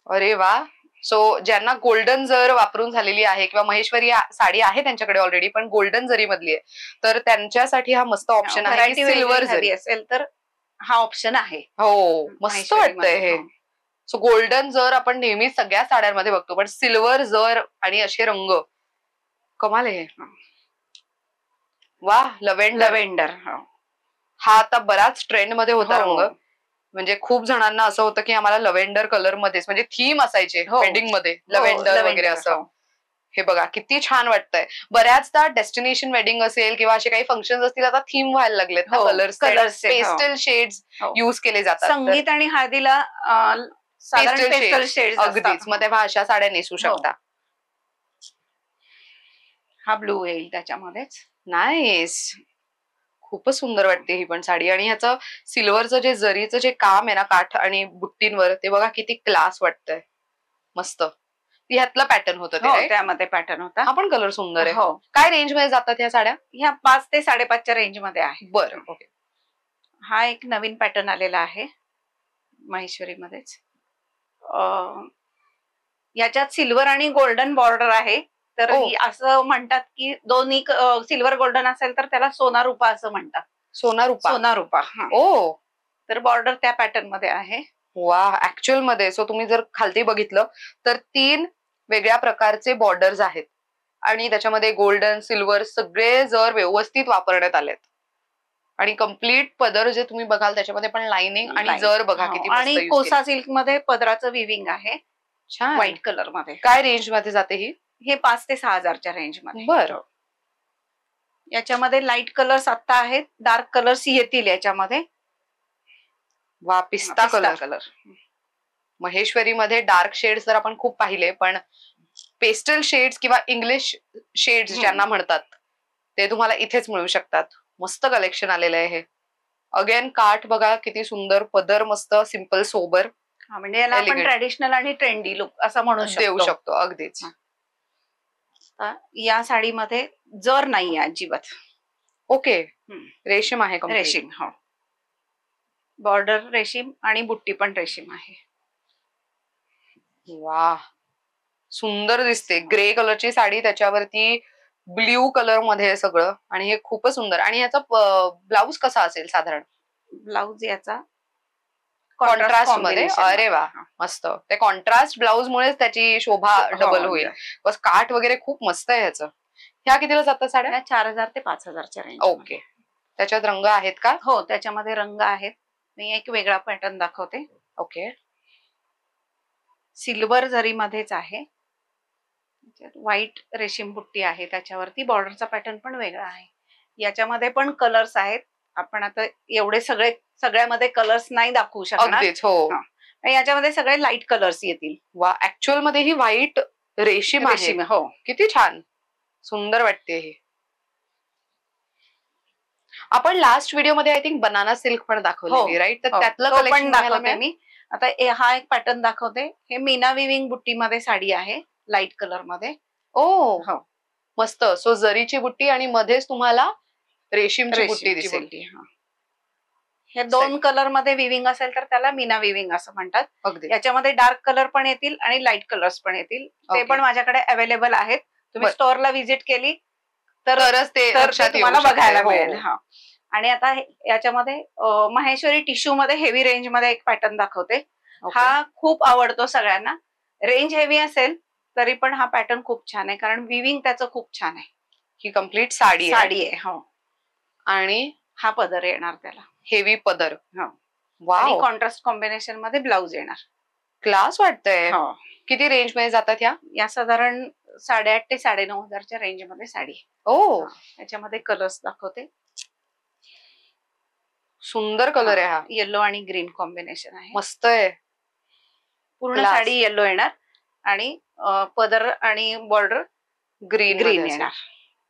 अरे वा. सो ज्यांना गोल्डन जर वापरून झालेली आहे किंवा महेश्वरी साडी आहे त्यांच्याकडे ऑलरेडी पण गोल्डन जरी मधली आहे, तर त्यांच्यासाठी हा मस्त ऑप्शन आहे. सिल्वर जरी असेल तर हा ऑप्शन आहे. हो, मस्त वाटतंय हे. सो गोल्डन जर आपण नेहमी सगळ्या साड्यांमध्ये बघतो, पण सिल्वर जर आणि असे रंग कमाल आहे. वा, लव्हेंडर हा आता बराच ट्रेंड मध्ये होता रंग. म्हणजे खूप जणांना असं होतं की आम्हाला लव्हेंडर कलर मध्येच, म्हणजे थीम असायचे वेडिंग मध्ये लव्हेंडर वगैरे असं. हे बघा किती छान वाटतंय. बऱ्याचदा डेस्टिनेशन वेडिंग असेल किंवा असे काही फंक्शन असतील, आता थीम व्हायला लागलेत ना कलर्स, पेस्टल शेड्स युज केले जातात. संगीत आणि हळदीला पेस्टल शेड्स अगदीच, मग तेव्हा अशा साड्या नेसू शकता. हा ब्लू येईल त्याच्यामध्येच. नाईस, खूपच सुंदर वाटते ही पण साडी. आणि ह्याचं सिल्वरचं जे जरीचं जे काम आहे ना काठ आणि बुट्टींवर, ते बघा किती क्लास वाटतंय. मस्त. ह्यातलं पॅटर्न होतं ते, त्यामध्ये पॅटर्न होता. हा पण कलर सुंदर आहे. काय रेंज मध्ये जातात ह्या साड्या? ह्या 5 ते 5.5च्या रेंज मध्ये आहे. बरं, ओके. हा एक नवीन पॅटर्न आलेला आहे महेश्वरी मध्येच. याच्यात सिल्वर आणि गोल्डन बॉर्डर आहे. तर असं म्हणतात की दोन्ही सिल्वर गोल्डन असेल तर त्याला सोना रूपा असं म्हणतात. सोना रूपा. ओ, तर बॉर्डर त्या पॅटर्न मध्ये आहे. वा, ऍक्च्युअल मध्ये. सो तुम्ही जर खालती बघितलं तर 3 वेगळ्या प्रकारचे बॉर्डर्स आहेत आणि त्याच्यामध्ये गोल्डन सिल्वर सगळे जर व्यवस्थित वापरण्यात आलेत. आणि कम्प्लीट पदर जे तुम्ही बघाल त्याच्यामध्ये पण लाइनिंग आणि जर बघा किती मस्त. आणि कोसा सिल्क मध्ये पदराचं विविंग आहे, छान व्हाईट कलर मध्ये. काय रेंज मध्ये जाते ही? हे 5 ते 6,000च्या रेंज मध्ये. बरं. याच्यामध्ये लाईट कलर्स आता आहेत, डार्क कलर्स येतील याच्यामध्ये. वा, पिस्ता कलर. महेश्वरी मध्ये डार्क शेड्स तर आपण खूप पाहिले, पण पेस्टल शेड्स किंवा इंग्लिश शेड्स ज्यांना म्हणतात ते तुम्हाला इथेच मिळू शकतात. मस्त कलेक्शन आलेलं आहे हे. अगेन काठ बघा किती सुंदर, पदर मस्त सिंपल सोबर. म्हणजे याला आपण ट्रेडिशनल आणि ट्रेंडी लुक असं म्हणू देऊ शकतो. अगदीच. या साडीमध्ये जर नाही अजिबात. ओके, रेशीम आहे. रेशीम, हो. बॉर्डर रेशीम आणि बुट्टी पण रेशीम आहे. वा, सुंदर दिसते. ग्रे कलरची साडी, त्याच्यावरती ब्ल्यू कलर मध्ये सगळं, आणि हे खूपच सुंदर. आणि ह्याचा ब्लाउज कसा असेल साधारण? ब्लाउज याचा कॉन्ट्रास्ट मध्ये. अरे वा, मस्त. ते कॉन्ट्रास्ट ब्लाउज मुळे त्याची शोभा डबल होईल. बस काठ वगैरे खूप मस्त आहे ह्याचं. ह्या कितीला जातात साड्या? ह्या 4000 ते 5000च्या रेंज. ओके. त्याच्यात रंग आहेत का? हो, त्याच्यामध्ये रंग आहेत. मी एक वेगळा पॅटर्न दाखवते. ओके. सिल्वर जरी मध्येच आहे, व्हाईट रेशीम बुट्टी आहे, त्याच्यावरती बॉर्डरचा पॅटर्न पण वेगळा आहे. याच्यामध्ये पण कलर्स आहेत. आपण आता एवढे सगळ्यामध्ये कलर्स नाही दाखवू शकणार. अगदीच. हो. याच्यामध्ये सगळे लाईट कलर्स येतील. वा, ऍक्च्युअल मध्ये ही व्हाईट रेशीम आहे. हो, किती छान, सुंदर वाटते हे. आपण लास्ट व्हिडिओ मध्ये आय थिंक बनाना सिल्क पण दाखवली, राईट? तर त्यातलं कलेक्शन दाखवते मी. आता हा एक पॅटर्न दाखवते. हे मीना विविंग बुट्टी मध्ये साडी आहे, लाईट कलर मध्ये. ओ मस्त. सो जरीची बुट्टी आणि मध्येच तुम्हाला रेशीमची बुट्टी दिसेल. हे 2 कलर मध्ये विविंग असेल तर त्याला मीना विविंग असं म्हणतात. अगदी. याच्यामध्ये डार्क कलर पण येतील आणि लाईट कलर्स पण येतील. ते पण माझ्याकडे अवेलेबल आहेत. तुम्ही स्टोअरला व्हिजिट केली तरच ते तुम्हाला बघायला मिळेल. आणि आता याच्यामध्ये माहेश्वरी टिश्यू मध्ये हेवी रेंज मध्ये एक पॅटर्न दाखवते. हा खूप आवडतो सगळ्यांना. रेंज हेवी असेल तरी पण हा पॅटर्न खूप छान आहे, कारण विविंग त्याचं खूप छान आहे. ही कम्प्लीट साडी आहे. हो. आणि हा पदर येणार त्याला, हेवी पदर. आणि कॉन्ट्रास्ट कॉम्बिनेशन मध्ये ब्लाउज येणार. क्लास वाटतंय. किती रेंज मध्ये जातात या साधारण 8,500 ते 9,500च्या रेंज मध्ये साडी. याच्यामध्ये कलर्स दाखवते. सुंदर कलर आहे हा. येलो आणि ग्रीन कॉम्बिनेशन आहे. मस्त आहे. पूर्ण साडी येलो येणार आणि पदर आणि बॉर्डर ग्रीन येणार.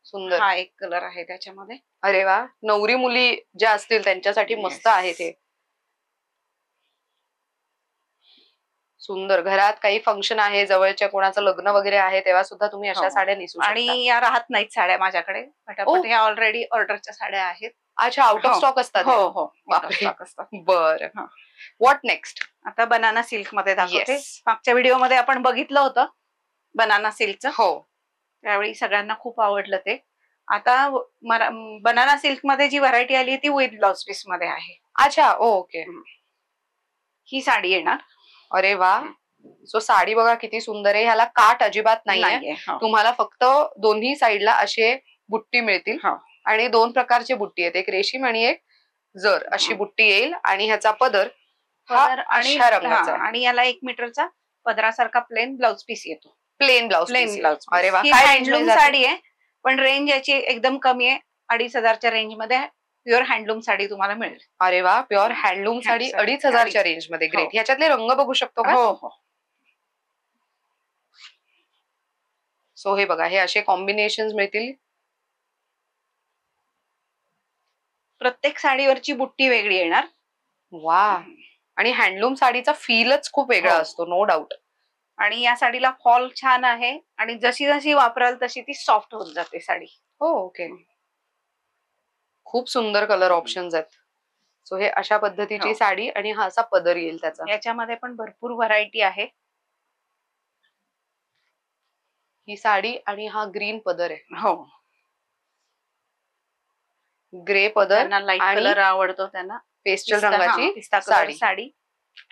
सुंदर. हा एक कलर आहे त्याच्यामध्ये. अरे वा, नवरी मुली ज्या असतील त्यांच्यासाठी मस्त आहे ते. सुंदर. घरात काही फंक्शन आहे, जवळच्या कोणाचं लग्न वगैरे आहे, तेव्हा सुद्धा तुम्ही अशा साड्या नेसू शकता. आणि या राहत नाहीत साड्या माझ्याकडे पटापट. या ऑलरेडी ऑर्डरच्या साड्या आहेत. अच्छा, आउट ऑफ स्टॉक असतात? हो, स्टॉक असतात. बरं. What next? आता बनाना सिल्क मध्ये दाखवते. मागच्या व्हिडिओ मध्ये आपण बघितलं होतं बनाना सिल्कचं. हो, त्यावेळी सगळ्यांना खूप आवडलं ते. आता बनाना सिल्क मध्ये जी व्हरायटी आली ती विथ ब्लाउज पीस मध्ये आहे. अच्छा, ओके. ही साडी येणार. अरे वा. सो साडी बघा किती सुंदर आहे. ह्याला काट अजिबात नाहीये. तुम्हाला फक्त दोन्ही साईडला असे बुट्टी मिळतील. आणि 2 प्रकारची बुट्टी आहेत, एक रेशीम आणि एक जर अशी बुट्टी येईल. आणि ह्याचा पदर अशा रंगाचा, आणि याला 1 मीटरचा पदरासारखा प्लेन ब्लाउज पीस येतो. Plain blouse. अरे वा. हँडलूम साडी आहे, पण रेंज याची एकदम कमी आहे. 2,500च्या रेंज मध्ये प्युअर हँडलूम साडी तुम्हाला मिळेल. अरे वा, प्युअर हँडलूम साडी 2,500च्या रेंज मध्ये. ग्रेट. ह्याच्यातले रंग बघू शकतो का? हो. सो हे बघा, हे असे कॉम्बिनेशन मिळतील. प्रत्येक साडीवरची बुट्टी वेगळी येणार. वा. आणि हँडलूम साडीचा फीलच खूप वेगळा असतो, नो डाऊट. आणि या साडीला फॉल छान आहे, आणि जशी जशी वापराल तशी ती सॉफ्ट होत जाते साडी. हो, ओके. खूप सुंदर कलर ऑप्शन्स आहेत. सो हे अशा पद्धतीची साडी आणि हा असा पदर येईल त्याचा. याच्यामध्ये पण भरपूर व्हरायटी आहे. ही साडी आणि हा ग्रीन पदर आहे. हो, ग्रे पदर. लाईट कलर आवडतो त्यांना. पेस्टल रंगाची साडी.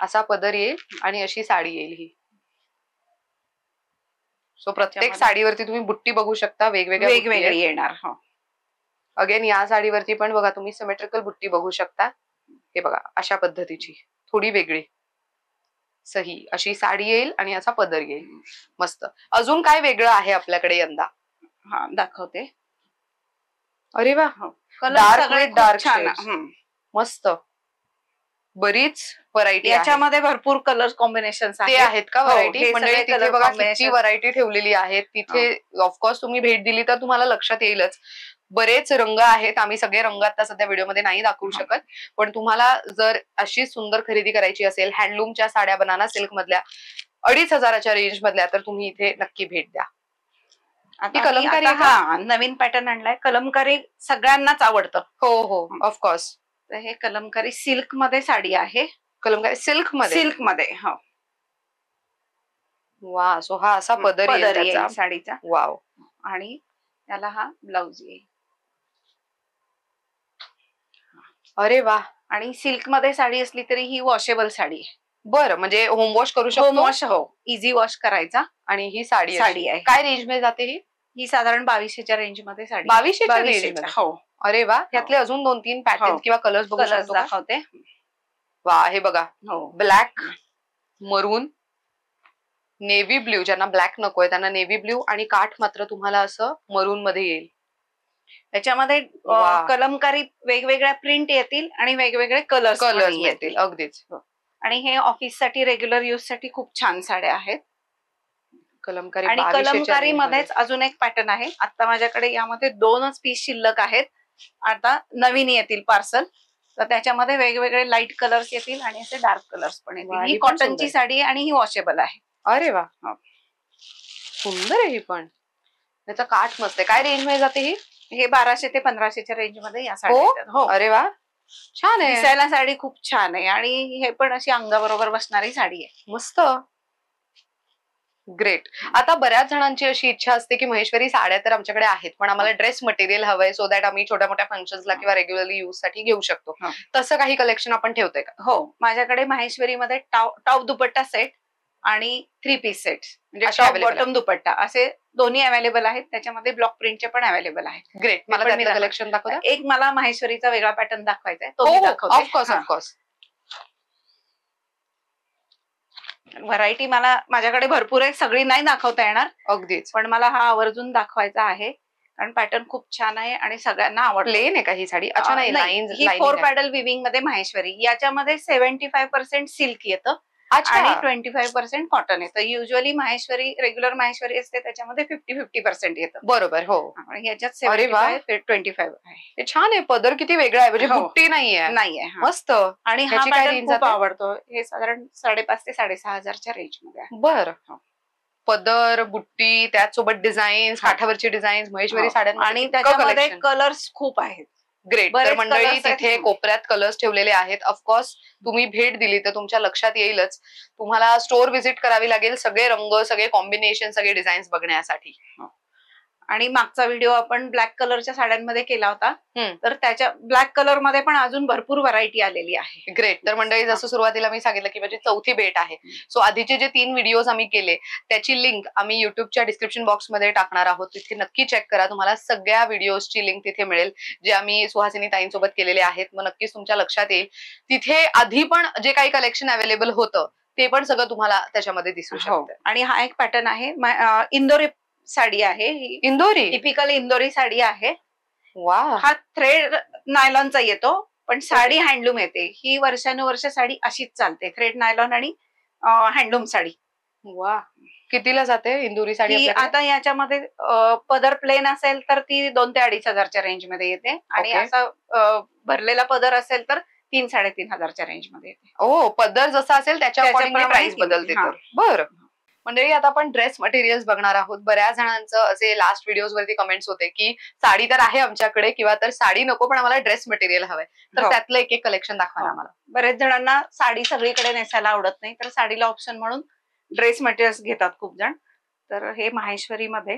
असा पदर येईल आणि अशी साडी येईल ही. सो प्रत्येक साडीवरती तुम्ही बुट्टी बघू शकता, वेगवेगळी येणार. अगेन या साडीवरती पण बघा तुम्ही सिमेट्रिकल बुट्टी बघू शकता. हे बघा अशा पद्धतीची थोडी वेगळी सही अशी साडी येईल आणि असा पदर येईल. मस्त. अजून काय वेगळं आहे आपल्याकडे यंदा? दाखवते. अरे वा. डार्क मस्त. बरीच व्हरायटी. याच्यामध्ये भरपूर कलर कॉम्बिनेशन आहेत का व्हरायटी? म्हणजे तिथे बघा किती व्हरायटी ठेवलेली आहे. तिथे ऑफकोर्स तुम्ही भेट दिली तर तुम्हाला लक्षात येईलच. बरेच रंग आहेत. आम्ही सगळे रंग आता सध्या व्हिडिओमध्ये नाही दाखवू शकत, पण तुम्हाला जर अशी सुंदर खरेदी करायची असेल हँडलूमच्या साड्या बनाना सिल्क मधल्या 2,500च्या रेंज मधल्या, तर तुम्ही इथे नक्की भेट द्या. कलमकारी नवीन पॅटर्न आणलाय. कलमकारी सगळ्यांनाच आवडतं. हो, ऑफकोर्स. तर हे कलमकारी सिल्क मध्ये साडी आहे. कलमकारी सिल्क मध्ये. हो. वा. सो हा असा पदर येईल साडीचा. वाव. आणि त्याला हा ब्लाउज येईल. अरे वा. आणि सिल्क मध्ये साडी असली तरी ही वॉशेबल साडी आहे. बरं, म्हणजे होम वॉश करू शकतो. होम वॉश, इझी वॉश करायचा. आणि ही साडी आहे. काय रेंज मध्ये जाते ही? ही साधारण 2200च्या रेंज मध्ये साडी. 2200च्या रेंज मध्ये? हो. अरे वा, यातले अजून 2-3 पॅटर्न किंवा कलर्स बघू शकतो का? दाखवते. वा, हे बघा. हो. ब्लॅक, मरून, नेव्ही ब्ल्यू, ज्यांना ब्लॅक नकोय त्यांना नेव्ही ब्ल्यू, आणि काठ मात्र तुम्हाला असं मरून मध्ये येईल. त्याच्यामध्ये कलमकारी वेगवेगळ्या प्रिंट येतील आणि वेगवेगळे कलर्स येतील. अगदीच. आणि हे ऑफिस साठी रेग्युलर यूज साठी खूप छान साड्या आहेत. कलमकारी. आणि कलमकारी मध्येच अजून एक पॅटर्न आहे. आता माझ्याकडे यामध्ये 2च पीस शिल्लक आहेत. आता नवीन येतील पार्सल, तर त्याच्यामध्ये वेगवेगळे लाईट कलर्स येतील आणि असे डार्क कलर्स पण येतील. ही कॉटनची साडी आणि ही वॉशेबल आहे. अरे वा, सुंदर आहे ही पण. त्याचा काठ मस्त आहे. काय रेंज मध्ये जाते ही? हे 1200 ते 1500च्या रेंज मध्ये या साड्या येतात. हो. अरे वा, छान आहे. दिसायला साडी खूप छान आहे आणि हे पण अशी अंगाबरोबर बसणारी साडी आहे. मस्त, ग्रेट. आता बऱ्याच जणांची अशी इच्छा असते की महेश्वरी साड्या तर आमच्याकडे आहेत, पण आम्हाला ड्रेस मटेरियल हवंय सो दॅट आम्ही छोट्या मोठ्या फंक्शन्सला किंवा रेग्युलरली यूज साठी घेऊ शकतो. तसं काही कलेक्शन आपण ठेवतोय का? हो, माझ्याकडे माहेश्वरी मध्ये टॉप दुपट्टा सेट आणि 3 पीस सेट, म्हणजे टॉप बॉटम दुपट्टा असे दोन्ही अवेलेबल आहेत. त्याच्यामध्ये ब्लॉक प्रिंटचे पण अवेलेबल आहेत. ग्रेट. मला त्यातलं कलेक्शन दाखवता? एक मला माहेश्वरीचा वेगळा पॅटर्न दाखवायचा आहे, तो मी दाखवते. ऑफकोर्स. व्हरायटी मला माझ्याकडे भरपूर आहे, सगळी नाही दाखवता येणार. अगदीच. पण मला हा आवर्जून दाखवायचा आहे कारण पॅटर्न खूप छान आहे आणि सगळ्यांना आवडतो. प्लेन आहे का ही साडी? अच्छा, नाही, ही 4 पॅडल विविंग मध्ये माहेश्वरी. याच्यामध्ये 75% सिल्क येतं आणि 25% कॉटन येतं. युजली माहेश्वरी रेग्युलर माहेश्वरी असते त्याच्यामध्ये 50-50% येतं. बरोबर. हो. आणि याच्यात 25 आहे. हे छान आहे. पदर किती वेगळा आहे, म्हणजे बुट्टी नाहीये. मस्त. आणि हा पॅटर्न खूप आवडतो. हे साधारण 5,500 ते 6,500च्या रेंज मध्ये आहे. बरं. पदर, बुट्टी, त्याचसोबत डिझाईन, काठावरची डिझाईन महेश्वरी साड्या, आणि त्याच्यामध्ये कलर्स खूप आहेत. ग्रेट. तर मंडळी तिथे कोपऱ्यात कलर्स ठेवलेले आहेत. ऑफकोर्स तुम्ही भेट दिली तर तुमच्या लक्षात येईलच. तुम्हाला स्टोर व्हिजिट करावी लागेल सगळे रंग, सगळे कॉम्बिनेशन, सगळे डिझाईन्स बघण्यासाठी. आणि मागचा व्हिडिओ आपण ब्लॅक कलरच्या साड्यांमध्ये केला होता, तर त्याच्या ब्लॅक कलर मध्ये पण अजून भरपूर व्हरायटी आलेली आहे. ग्रेट. तर मंडळी जसं सुरुवातीला मी सांगितलं की माझी 4थी भेट आहे. सो आधीचे जे 3 व्हिडिओज आम्ही केले त्याची लिंक आम्ही युट्यूबच्या डिस्क्रिप्शन बॉक्समध्ये टाकणार आहोत. तिथे नक्की चेक करा. तुम्हाला सगळ्या व्हिडिओजची लिंक तिथे मिळेल जे आम्ही सुहासिनी ताईंसोबत केलेले आहेत. मग नक्कीच तुमच्या लक्षात येईल. तिथे आधी पण जे काही कलेक्शन अवेलेबल होतं ते पण सगळं तुम्हाला त्याच्यामध्ये दिसू शकतं. आणि हा एक पॅटर्न आहे, इंदोरी साडी आहे. इंदोरी, टिपिकल इंदोरी साडी आहे. वा. हा थ्रेड नायलॉनचा येतो पण साडी हँडलूम येते. ही वर्षानुवर्ष साडी अशीच चालते, थ्रेड नायलॉन आणि हँडलूम साडी. वा. कितीला जाते इंदोरी साडी? आता याच्यामध्ये पदर प्लेन असेल तर ती 2,000 ते 2,500च्या रेंज मध्ये येते आणि असा भरलेला पदर असेल तर 3,000-3,500च्या रेंज मध्ये येते. ओ, पदर जसा असेल त्याच्या प्राइस बदलते. बरं. मंडळी, आता आपण ड्रेस मटेरियल्स बघणार आहोत. बऱ्याच जणांचं असे लास्ट व्हिडिओज वरती कमेंट्स होते की साडी तर आहे आमच्याकडे किंवा तर साडी नको पण आम्हाला ड्रेस मटेरियल हवंय, तर त्यातलं एक कलेक्शन दाखवा आम्हाला. बरेच जणांना साडी सगळीकडे नेसायला आवडत नाही, तर साडीला ऑप्शन म्हणून ड्रेस मटेरियल्स घेतात खूप जण. तर हे माहेश्वरी मध्ये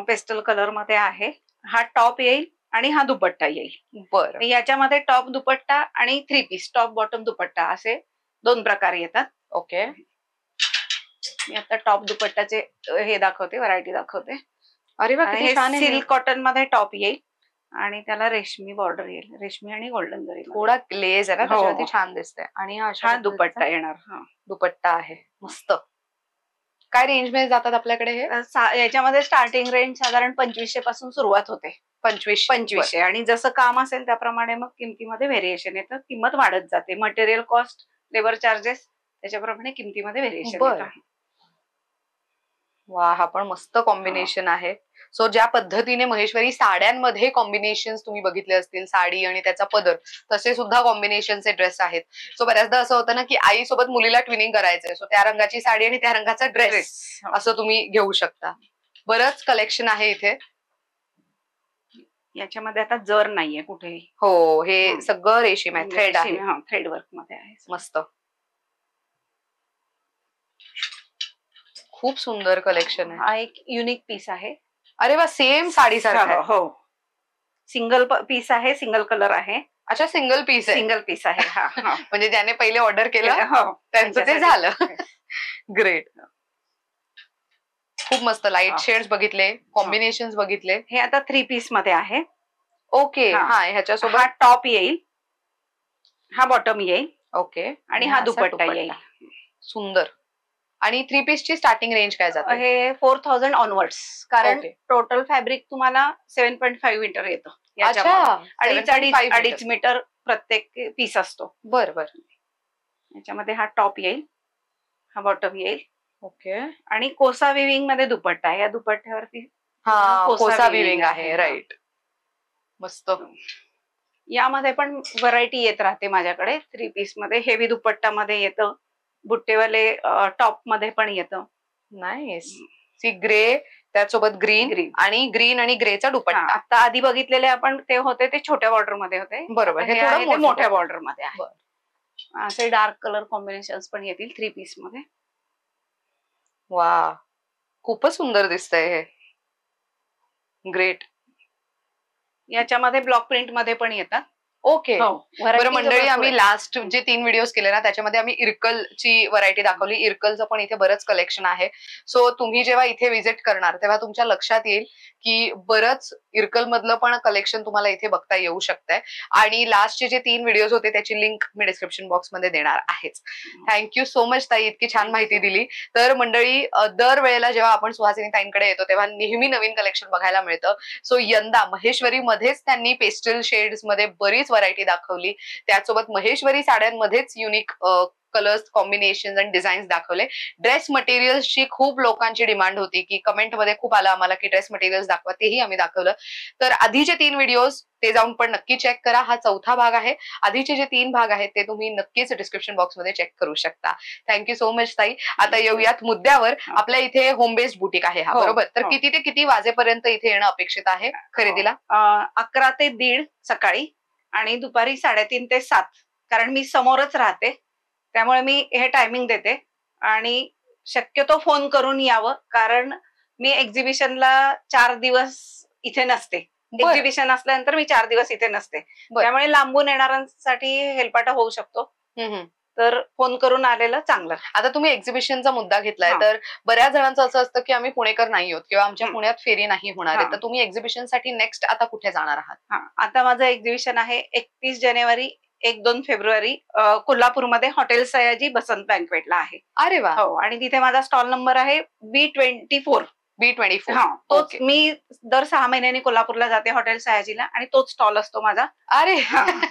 पेस्टल कलर मध्ये आहे. हा टॉप येईल आणि हा दुपट्टा येईल. बरं. याच्यामध्ये टॉप दुपट्टा आणि 3 पीस टॉप बॉटम दुपट्टा असे 2 प्रकार येतात. ओके. मी आता टॉप दुपट्टाचे हे दाखवते, व्हरायटी दाखवते. अरे वा, हे सिल्क कॉटन मध्ये टॉप येईल आणि त्याला रेशमी बॉर्डर येईल, रेशमी आणि गोल्डन जरी. थोडा लेस आहे ना त्याच्यावरती, छान दिसतंय. आणि हा दुपट्टा येणार. दुपट्टा आहे मस्त. काय रेंज मध्ये जातात आपल्याकडे हे? याच्यामध्ये स्टार्टिंग रेंज साधारण 2500 पासून सुरुवात होते. 2500. आणि जसं काम असेल त्याप्रमाणे मग किमतीमध्ये व्हेरिएशन येतं, किंमत वाढत जाते. मटेरियल कॉस्ट, लेबर चार्जेस त्याच्याप्रमाणे किमतीमध्ये व्हेरिएशन येतं. वा, हा पण मस्त कॉम्बिनेशन आहे. सो ज्या पद्धतीने महेश्वरी साड्यांमध्ये कॉम्बिनेशन तुम्ही बघितले असतील, साडी आणि त्याचा पदर, तसे सुद्धा कॉम्बिनेशनचे ड्रेस आहेत. सो बऱ्याचदा असं होतं ना की आई सोबत मुलीला ट्विनिंग करायचंय, सो त्या रंगाची साडी आणि त्या रंगाचा ड्रेस असं तुम्ही घेऊ शकता. बरंच कलेक्शन आहे इथे. याच्यामध्ये आता जर नाहीये कुठेही. हो, हे सगळं रेशीम आहे, थ्रेड आहे, थ्रेड वर्क मध्ये आहे. मस्त, खूप सुंदर कलेक्शन आहे. हा एक युनिक पीस आहे. अरे वा, सेम साडी सारखं. हो, सिंगल पीस आहे, सिंगल कलर आहे. अच्छा, सिंगल पीस आहे. सिंगल पीस आहे. म्हणजे ज्याने पहिले ऑर्डर केलं त्यांचं ते झालं. ग्रेट. खूप मस्त. लाईट शेड्स बघितले, कॉम्बिनेशन्स बघितले. हे आता 3 पीस मध्ये आहे. ओके. हा, ह्याच्यासोबत हा टॉप येईल, हा बॉटम येईल. ओके. आणि हा दुपट्टा येईल. सुंदर. आणि 3 पीसची स्टार्टिंग रेंज काय जाते? हे 4000 ऑनवर्ड्स, कारण टोटल फॅब्रिक तुम्हाला 7.5 मीटर येतं. याच्यामध्ये अडीच मीटर प्रत्येक पीस असतो. बरं. याच्यामध्ये हा टॉप येईल, हा बॉटम येईल. ओके. आणि कोसा विविंग मध्ये दुपट्टा आहे. या दुपट्ट्यावरती कोसा विविंग आहे. राईट. मस्त. यामध्ये पण व्हरायटी येत राहते माझ्याकडे. 3 पीस मध्ये हेवी दुपट्टामध्ये येतं, बुट्टेवाले टॉप मध्ये पण येतं. नाईस. सी ग्रे, त्यासोबत ग्रीन आणि ग्रेचा दुपट्टा. आता आधी बघितलेले आपण ते होते ते छोट्या बॉर्डर मध्ये होते. बरोबर. हे थोडं मोठ्या बॉर्डर मध्ये आहे. असे डार्क कलर कॉम्बिनेशन पण येतील 3 पीस मध्ये. वा, खूपच सुंदर दिसतंय हे. ग्रेट. याच्यामध्ये ब्लॉक प्रिंट मध्ये पण येतात. ओके. बरं मंडळी, आम्ही लास्ट जे 3 व्हिडिओज केले ना त्याच्यामध्ये आम्ही इरकलची व्हरायटी दाखवली. इरकलचं पण इथे बरंच कलेक्शन आहे. सो तुम्ही जेव्हा इथे व्हिजिट करणार तेव्हा तुमच्या लक्षात येईल की बरंच इरकल मधलं पण कलेक्शन तुम्हाला इथे बघता येऊ शकतंय. आणि लास्टचे जे 3 व्हिडिओज होते त्याची लिंक मी डिस्क्रिप्शन बॉक्स मध्ये देणार आहेच. थँक्यू सो मच ताई, इतकी छान माहिती दिली. तर मंडळी, दरवेळेला जेव्हा आपण सुहासिनी ताईंकडे येतो तेव्हा नेहमी नवीन कलेक्शन बघायला मिळतं. सो यंदा महेश्वरी मध्येच त्यांनी पेस्टल शेड्स मध्ये बरीच व्हरायटी दाखवली. त्यासोबत महेश्वरी साड्यांमध्येच युनिक कलर्स, कॉम्बिनेशन आणि डिझाईन्स दाखवले. ड्रेस मटेरियल्सची खूप लोकांची डिमांड होती की कमेंटमध्ये खूप आलं आम्हाला की ड्रेस मटेरियल्स दाखवा, तेही आम्ही दाखवलं. तर आधीचे 3 व्हिडिओज ते जाऊन पण नक्की चेक करा. हा 4था भाग आहे. आधीचे जे 3 भाग आहेत ते तुम्ही नक्कीच डिस्क्रिप्शन बॉक्स मध्ये चेक करू शकता. थँक्यू सो मच ताई. आता येऊयात मुद्द्यावर. आपल्या इथे होम बेस्ड बुटीक आहे हा, बरोबर? तर किती ते किती वाजेपर्यंत इथे येणं अपेक्षित आहे खरेदीला? 11 ते 1:30 सकाळी आणि दुपारी 3:30 ते 7, कारण मी समोरच राहते त्यामुळे मी हे टायमिंग देते. आणि शक्यतो फोन करून यावं, कारण मी एक्झिबिशनला 4 दिवस इथे नसते. एक्झिबिशन असल्यानंतर मी 4 दिवस इथे नसते, त्यामुळे लांबून येणाऱ्यांसाठी हेलपाटा होऊ शकतो. तर फोन करून आलेलं चांगलं. आता तुम्ही एक्झिबिशनचा मुद्दा घेतलाय, तर बऱ्याच जणांचं असं असतं की आम्ही पुणेकर नाही आहोत किंवा आमच्या पुण्यात फेरी नाही होणार आहे. तर तुम्ही एक्झिबिशनसाठी नेक्स्ट आता कुठे जाणार आहात? आता माझं एक्झिबिशन आहे 31 जानेवारी 1-2 फेब्रुवारी कोल्हापूरमध्ये हॉटेल सयाजी बसंत बँकवेटला आहे. अरे वा. हो, आणि तिथे माझा स्टॉल नंबर आहे B24. तोच मी दर 6 महिन्यांनी कोल्हापूरला जाते हॉटेल सयाजीला आणि तोच स्टॉल असतो माझा. अरे,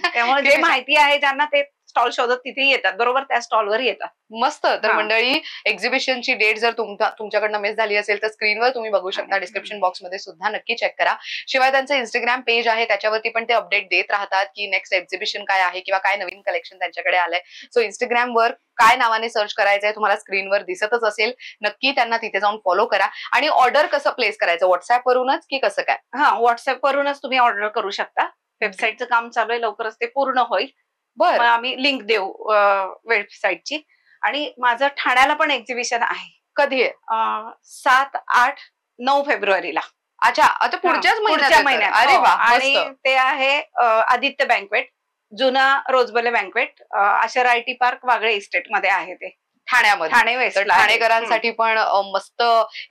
त्यामुळे जे माहिती आहे ज्यांना ते स्टॉल शोधत तिथे येतात, बरोबर त्या स्टॉलवर येतात. मस्त. तर मंडळी, एक्झिबिशनची डेट जर तुमच्याकडनं मिस झाली असेल तर स्क्रीनवर तुम्ही बघू शकता. डिस्क्रिप्शन बॉक्स मध्ये सुद्धा नक्की चेक करा. शिवाय त्यांचं इंस्टाग्राम पेज आहे, त्याच्यावरती पण ते अपडेट देत राहतात की नेक्स्ट एक्झिबिशन काय आहे किंवा काय नवीन कलेक्शन त्यांच्याकडे आलंय. सो इंस्टाग्रामवर काय नावाने सर्च करायचंय तुम्हाला स्क्रीनवर दिसतच असेल. नक्की त्यांना तिथे जाऊन फॉलो करा. आणि ऑर्डर कसं प्लेस करायचं, व्हॉट्सअप वरूनच की कसं काय? व्हॉट्सअप वरूनच तुम्ही ऑर्डर करू शकता. वेबसाईटचं काम चालू आहे, लवकरच ते पूर्ण होईल. बरं, आम्ही लिंक देऊ वेबसाईटची. आणि माझं ठाण्याला पण एक्झिबिशन आहे. कधी आहे? 7, 8, 9 फेब्रुवारीला. अच्छा, आता पुढच्या महिन्यात. अरे वा. आणि ते आहे आदित्य बँकवेट, जुना रोजबले banquet, Ashar IT park, Wagle estate मध्ये आहे ते, ठाण्यामध्ये. ठाणे वेस्ट. ठाणेकरांसाठी पण मस्त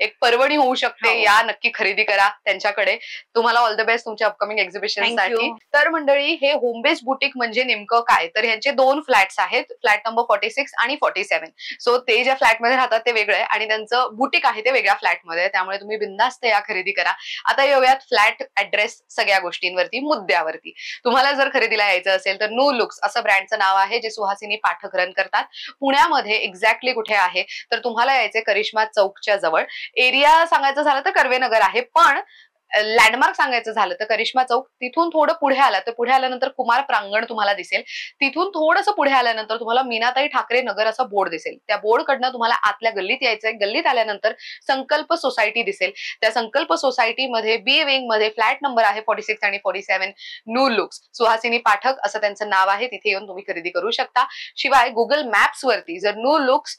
एक पर्वणी होऊ शकते. या नक्की खरेदी करा त्यांच्याकडे. तुम्हाला ऑल द बेस्ट तुमच्या अपकमिंग एक्झिबिशन साठी. तर मंडळी, हे होम बेस्ड बुटीक म्हणजे नेमकं काय, तर ह्यांचे 2 फ्लॅट्स आहेत, फ्लॅट नंबर 46 आणि 47. सो ते ज्या फ्लॅटमध्ये राहतात ते वेगळं आहे आणि त्यांचं बुटीक आहे ते वेगळ्या फ्लॅटमध्ये, त्यामुळे तुम्ही बिंदास्त या खरेदी करा. आता येऊयात फ्लॅट ऍड्रेस सगळ्या गोष्टींवरती, मुद्द्यावरती. तुम्हाला जर खरेदीला यायचं असेल तर न्यू लुक्स असं ब्रँडचं नाव आहे, जे सुहासिनी पाठक रन करतात. पुण्यामध्ये एक्झॅक्टली कुठे आहे तर तुम्हाला यायचे करिश्मा चौकच्या जवळ. एरिया सांगायचं झालं तर कर्वेनगर आहे, पण लँडमार्क सांगायचं झालं तर करिश्मा चौक. तिथून थोडं पुढे आला तर पुढे आल्यानंतर कुमार प्रांगण तुम्हाला दिसेल. तिथून थोडंसं पुढे आल्यानंतर तुम्हाला मीनाताई ठाकरे नगर असा बोर्ड दिसेल. त्या बोर्ड कडनं तुम्हाला आतल्या गल्लीत यायचंय. गल्लीत आल्यानंतर संकल्प सोसायटी दिसेल. त्या संकल्प सोसायटीमध्ये बी विंग मध्ये फ्लॅट नंबर आहे 46 आणि 47, न्यू लुक्स. सुहासिनी पाठक असं त्यांचं नाव आहे. तिथे येऊन तुम्ही खरेदी करू शकता. शिवाय गुगल मॅप्स वरती जर न्यू लुक्स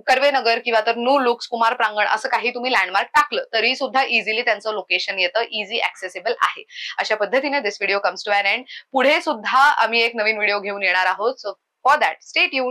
कर्वेनगर किंवा तर न्यू लुक्स कुमार प्रांगण असं काही तुम्ही लँडमार्क टाकलं तरी सुद्धा इझिली त्यांचं लोकेशन येतं. इझी ऍक्सेसिबल आहे. अशा पद्धतीने this video comes to an end. पुढे सुद्धा आम्ही एक नवीन व्हिडिओ घेऊन येणार आहोत. So for that stay tuned.